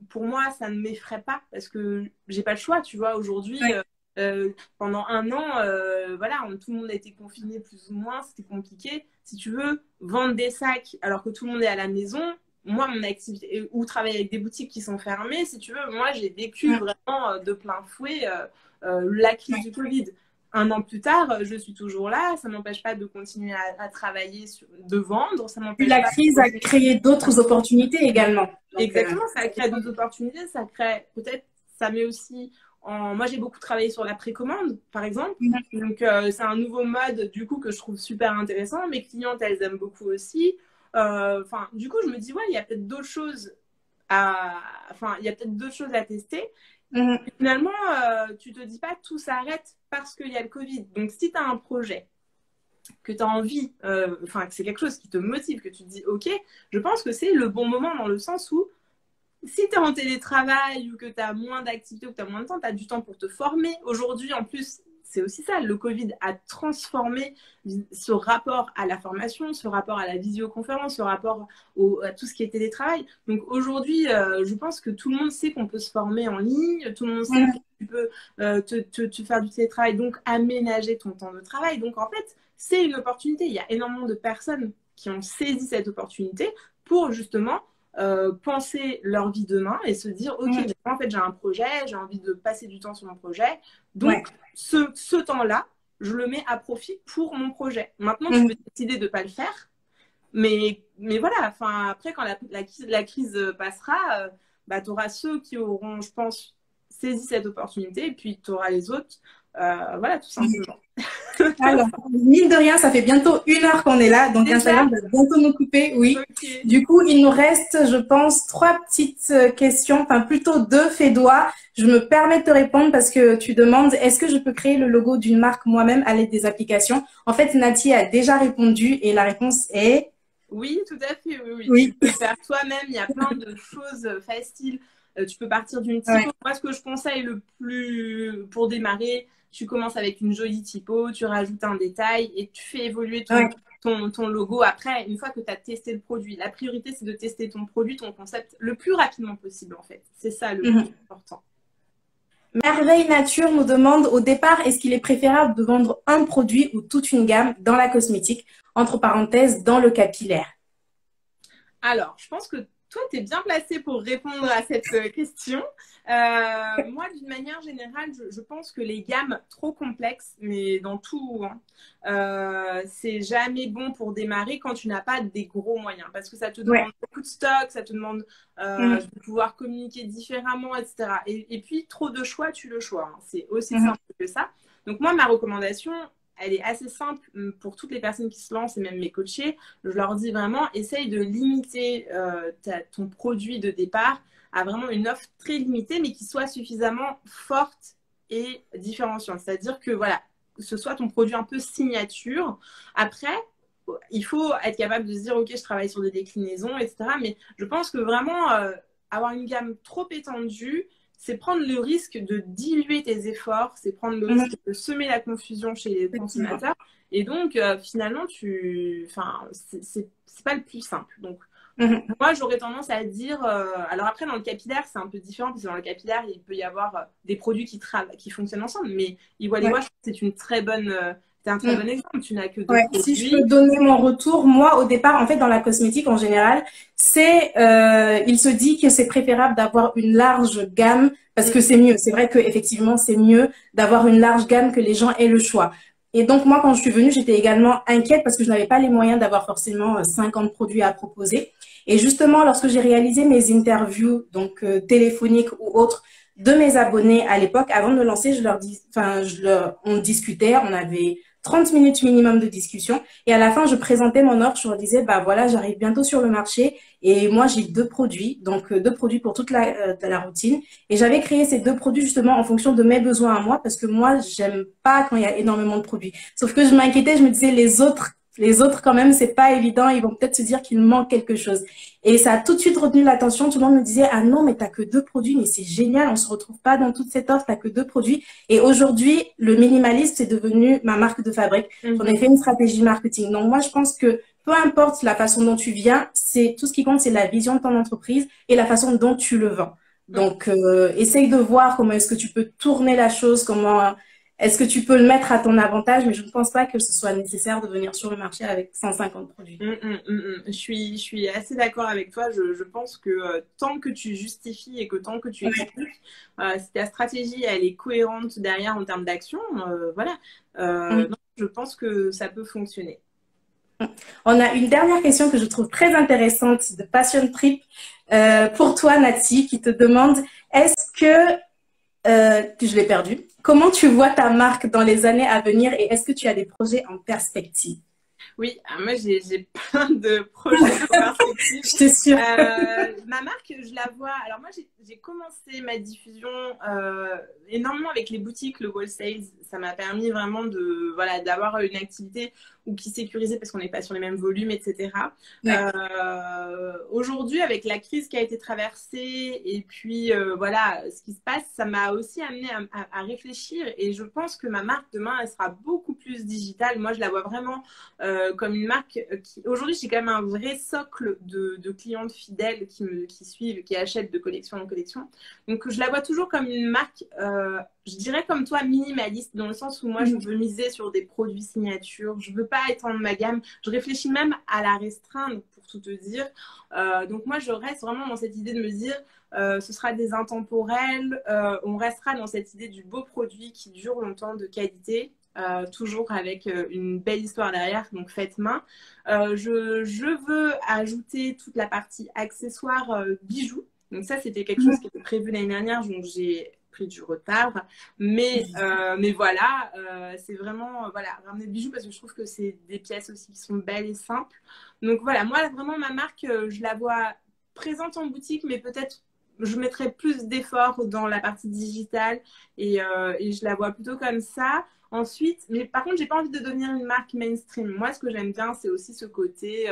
pour moi, ça ne m'effraie pas parce que j'ai pas le choix, tu vois. Aujourd'hui, pendant un an, voilà, tout le monde a été confiné plus ou moins, c'était compliqué. Si tu veux, vendre des sacs alors que tout le monde est à la maison, moi, mon activité, ou travailler avec des boutiques qui sont fermées, si tu veux, moi, j'ai vécu vraiment de plein fouet la crise du Covid. Un an plus tard, je suis toujours là. Ça ne m'empêche pas de continuer à travailler, de vendre. Ça m'empêche la crise a créé d'autres opportunités également. Exactement, ça crée d'autres opportunités. Ça crée peut-être, ça met aussi moi, j'ai beaucoup travaillé sur la précommande, par exemple. Donc, c'est un nouveau mode, du coup, que je trouve super intéressant. Mes clientes, elles aiment beaucoup aussi. Enfin, du coup, je me dis, ouais, il y a peut-être d'autres choses il y a peut-être d'autres choses à tester. Et finalement, tu te dis pas tout s'arrête parce qu'il y a le Covid. Donc, si tu as un projet, que tu as envie, que c'est quelque chose qui te motive, que tu te dis, ok, je pense que c'est le bon moment dans le sens où si tu es en télétravail ou que tu as moins d'activités ou que tu as moins de temps, tu as du temps pour te former. Aujourd'hui, en plus, c'est aussi ça, le Covid a transformé ce rapport à la formation, ce rapport à la visioconférence, ce rapport à tout ce qui est télétravail. Donc aujourd'hui, je pense que tout le monde sait qu'on peut se former en ligne, tout le monde sait que tu peux te faire du télétravail, donc aménager ton temps de travail. Donc en fait, c'est une opportunité. Il y a énormément de personnes qui ont saisi cette opportunité pour justement penser leur vie demain et se dire ok, en fait j'ai un projet, j'ai envie de passer du temps sur mon projet, donc ce temps-là je le mets à profit pour mon projet. Maintenant tu peux décider de pas le faire, mais voilà, enfin après quand la crise passera, tu auras ceux qui auront, je pense, saisi cette opportunité et puis tu auras les autres, voilà, tout simplement. Alors, mine de rien, ça fait bientôt 1 heure qu'on est là, donc Instagram va bientôt nous couper, oui. Okay. Du coup, il nous reste, je pense, 3 petites questions, enfin plutôt 2 faits doigts. Je me permets de te répondre parce que tu demandes, est-ce que je peux créer le logo d'une marque moi-même à l'aide des applications? En fait, Nati a déjà répondu et la réponse est... Oui, tout à fait, oui. Tu peux le faire toi-même, il y a plein de choses faciles. Tu peux partir d'une typo. Moi, ce que je conseille le plus pour démarrer, tu commences avec une jolie typo, tu rajoutes un détail et tu fais évoluer ton logo. Après, une fois que tu as testé le produit, la priorité, c'est de tester ton produit, ton concept le plus rapidement possible, en fait. C'est ça le plus important. Merveille Nature nous demande au départ, est-ce qu'il est préférable de vendre un produit ou toute une gamme dans la cosmétique, entre parenthèses, dans le capillaire? Alors, je pense que toi, tu es bien placé pour répondre à cette question. Moi, d'une manière générale, je pense que les gammes trop complexes, mais dans tout, hein, c'est jamais bon pour démarrer quand tu n'as pas des gros moyens. Parce que ça te demande beaucoup de stock, ça te demande de pouvoir communiquer différemment, etc. Et puis, trop de choix, tu le choix. Hein. C'est aussi simple que ça. Donc, moi, ma recommandation, elle est assez simple pour toutes les personnes qui se lancent et même mes coachés. Je leur dis vraiment, essaye de limiter ton produit de départ à vraiment une offre très limitée, mais qui soit suffisamment forte et différenciante. C'est-à-dire que voilà, ce soit ton produit un peu signature. Après, il faut être capable de se dire, OK, je travaille sur des déclinaisons, etc. Mais je pense que vraiment, avoir une gamme trop étendue, c'est prendre le risque de diluer tes efforts, c'est prendre le risque de semer la confusion chez les consommateurs. Et donc, finalement, c'est pas le plus simple. Donc, moi, j'aurais tendance à dire... alors après, dans le capillaire, c'est un peu différent, parce que dans le capillaire, il peut y avoir des produits qui fonctionnent ensemble. Mais Ivoire Wash, c'est une très bonne... c'est un très bon exemple. Tu n'as que deux produits. Si je peux donner mon retour, moi, au départ, en fait, dans la cosmétique en général, il se dit que c'est préférable d'avoir une large gamme parce que c'est mieux. C'est vrai que effectivement, c'est mieux d'avoir une large gamme que les gens aient le choix. Et donc, moi, quand je suis venue, j'étais également inquiète parce que je n'avais pas les moyens d'avoir forcément 50 produits à proposer. Et justement, lorsque j'ai réalisé mes interviews, donc téléphoniques ou autres, de mes abonnés à l'époque, avant de me lancer, on discutait, on avait 30 minutes minimum de discussion. Et à la fin, je présentais mon offre. Je leur disais, bah voilà, j'arrive bientôt sur le marché. Et moi, j'ai 2 produits. Donc, 2 produits pour toute la routine. Et j'avais créé ces 2 produits justement en fonction de mes besoins à moi. Parce que moi, j'aime pas quand il y a énormément de produits. Sauf que je m'inquiétais, je me disais, les autres quand même, c'est pas évident. Ils vont peut-être se dire qu'il manque quelque chose. Et ça a tout de suite retenu l'attention. Tout le monde me disait, ah non, mais t'as que 2 produits. Mais c'est génial. On se retrouve pas dans toute cette offre. T'as que 2 produits. Et aujourd'hui, le minimalisme, c'est devenu ma marque de fabrique. J'en ai fait une stratégie marketing. Donc, moi, je pense que peu importe la façon dont tu viens, c'est tout ce qui compte, c'est la vision de ton entreprise et la façon dont tu le vends. Donc, essaye de voir comment est-ce que tu peux tourner la chose, comment est-ce que tu peux le mettre à ton avantage, mais je ne pense pas que ce soit nécessaire de venir sur le marché avec 150 produits. Je suis assez d'accord avec toi. Je pense que tant que tu justifies et que tant que tu expliques, si ta stratégie elle est cohérente derrière en termes d'action, voilà, non, je pense que ça peut fonctionner. On a une dernière question que je trouve très intéressante de Passion Trip pour toi, Nati, qui te demande est-ce que je l'ai perdu. Comment tu vois ta marque dans les années à venir et est-ce que tu as des projets en perspective? Oui, moi j'ai plein de projets en perspective. Je te sûre. Ma marque, je la vois. Alors moi j'ai commencé ma diffusion énormément avec les boutiques, le wholesale. Ça m'a permis vraiment d'avoir une activité qui sécurisait parce qu'on n'est pas sur les mêmes volumes, etc. Aujourd'hui, avec la crise qui a été traversée et puis ce qui se passe, ça m'a aussi amené à réfléchir et je pense que ma marque demain, elle sera beaucoup plus digitale. Moi, je la vois vraiment comme une marque qui... Aujourd'hui, j'ai quand même un vrai socle de clientes fidèles qui suivent, qui achètent de collection en collection. Donc, je la vois toujours comme une marque, je dirais comme toi, minimaliste, dans le sens où moi, je veux miser sur des produits signatures. Je veux pas étendre ma gamme. Je réfléchis même à la restreindre, pour tout te dire. Donc, moi, je reste vraiment dans cette idée de me dire, ce sera des intemporels. On restera dans cette idée du beau produit qui dure longtemps, de qualité. Toujours avec une belle histoire derrière, donc faite main. Je veux ajouter toute la partie accessoires bijoux. Donc ça, c'était quelque chose qui était prévu l'année dernière, donc j'ai pris du retard. Mais voilà, c'est vraiment ramener des bijoux parce que je trouve que c'est des pièces aussi qui sont belles et simples. Donc voilà, moi, vraiment, ma marque, je la vois présente en boutique, mais peut-être je mettrais plus d'efforts dans la partie digitale et je la vois plutôt comme ça. Ensuite, mais par contre, j'ai pas envie de devenir une marque mainstream. Moi, ce que j'aime bien, c'est aussi ce côté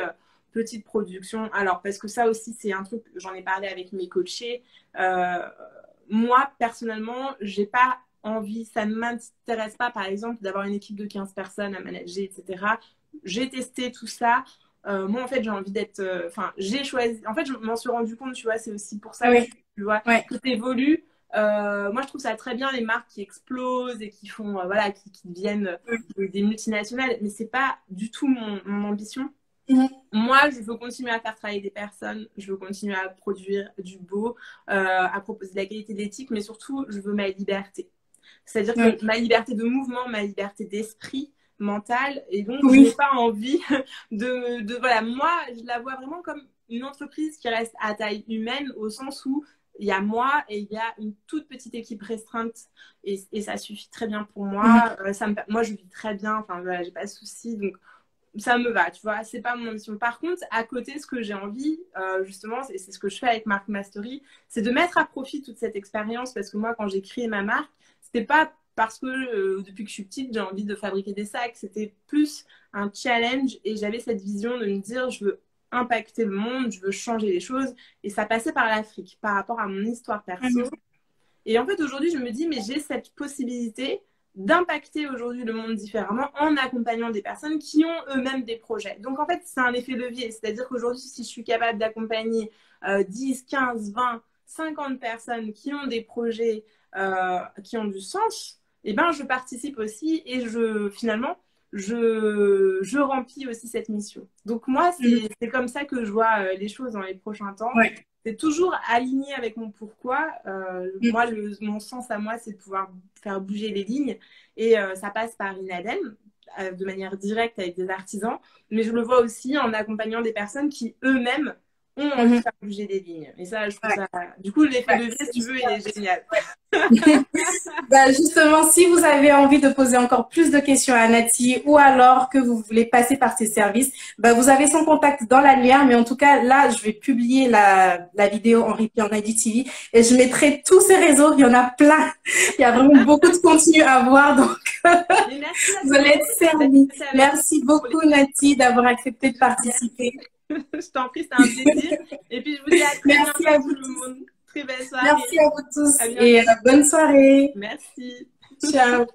petite production. Alors, parce que ça aussi, c'est un truc, j'en ai parlé avec mes coachés. Moi, personnellement, j'ai pas envie, ça ne m'intéresse pas, par exemple, d'avoir une équipe de 15 personnes à manager, etc. J'ai testé tout ça. Moi, en fait, j'ai envie d'être... j'ai choisi... En fait, je m'en suis rendu compte, tu vois, c'est aussi pour ça que tu évolues. Moi, je trouve ça très bien, les marques qui explosent et qui font, qui deviennent des multinationales. Mais c'est pas du tout mon ambition. Moi, je veux continuer à faire travailler des personnes, je veux continuer à produire du beau, à proposer de la qualité d'éthique, mais surtout, je veux ma liberté. C'est-à-dire que ma liberté de mouvement, ma liberté d'esprit, mental, et donc je n'ai pas envie voilà, moi, je la vois vraiment comme une entreprise qui reste à taille humaine, au sens où il y a moi et il y a une toute petite équipe restreinte et ça suffit très bien pour moi. Moi, je vis très bien, enfin, voilà, j'ai pas de soucis, donc ça me va, tu vois, c'est pas mon ambition. Par contre, à côté, ce que j'ai envie, justement, c'est ce que je fais avec Marc Mastery, c'est de mettre à profit toute cette expérience, parce que moi, quand j'ai créé ma marque, c'était pas parce que depuis que je suis petite, j'ai envie de fabriquer des sacs, c'était plus un challenge et j'avais cette vision de me dire, je veux impacter le monde, je veux changer les choses, et ça passait par l'Afrique, par rapport à mon histoire perso. Et en fait, aujourd'hui, je me dis, mais j'ai cette possibilité d'impacter aujourd'hui le monde différemment en accompagnant des personnes qui ont eux-mêmes des projets. Donc, en fait, c'est un effet levier. C'est-à-dire qu'aujourd'hui, si je suis capable d'accompagner 10, 15, 20, 50 personnes qui ont des projets qui ont du sens, eh ben, je participe aussi et finalement, je remplis aussi cette mission. Donc, moi, c'est comme ça que je vois les choses dans les prochains temps. C'est toujours aligné avec mon pourquoi. Moi, mon sens à moi, c'est de pouvoir faire bouger les lignes. Et ça passe par Inaden, de manière directe avec des artisans. Mais je le vois aussi en accompagnant des personnes qui, eux-mêmes, ont envie de faire bouger des lignes. Et ça, je trouve ça... Du coup, l'effet de levier, si tu veux, il est génial. Justement, si vous avez envie de poser encore plus de questions à Nati ou alors que vous voulez passer par ses services, vous avez son contact dans l'annuaire. Mais en tout cas, là, je vais publier la vidéo en replay en IGTV et je mettrai tous ses réseaux. Il y en a plein. Il y a vraiment beaucoup de contenu à voir. Donc, vous allez être servis. Merci beaucoup, Nati, d'avoir accepté de participer. Je t'en prie, c'est un plaisir. Et puis, je vous dis à très Merci à bientôt, vous tout le monde. Très belle soirée. Merci à vous tous et bonne soirée. Merci. Ciao.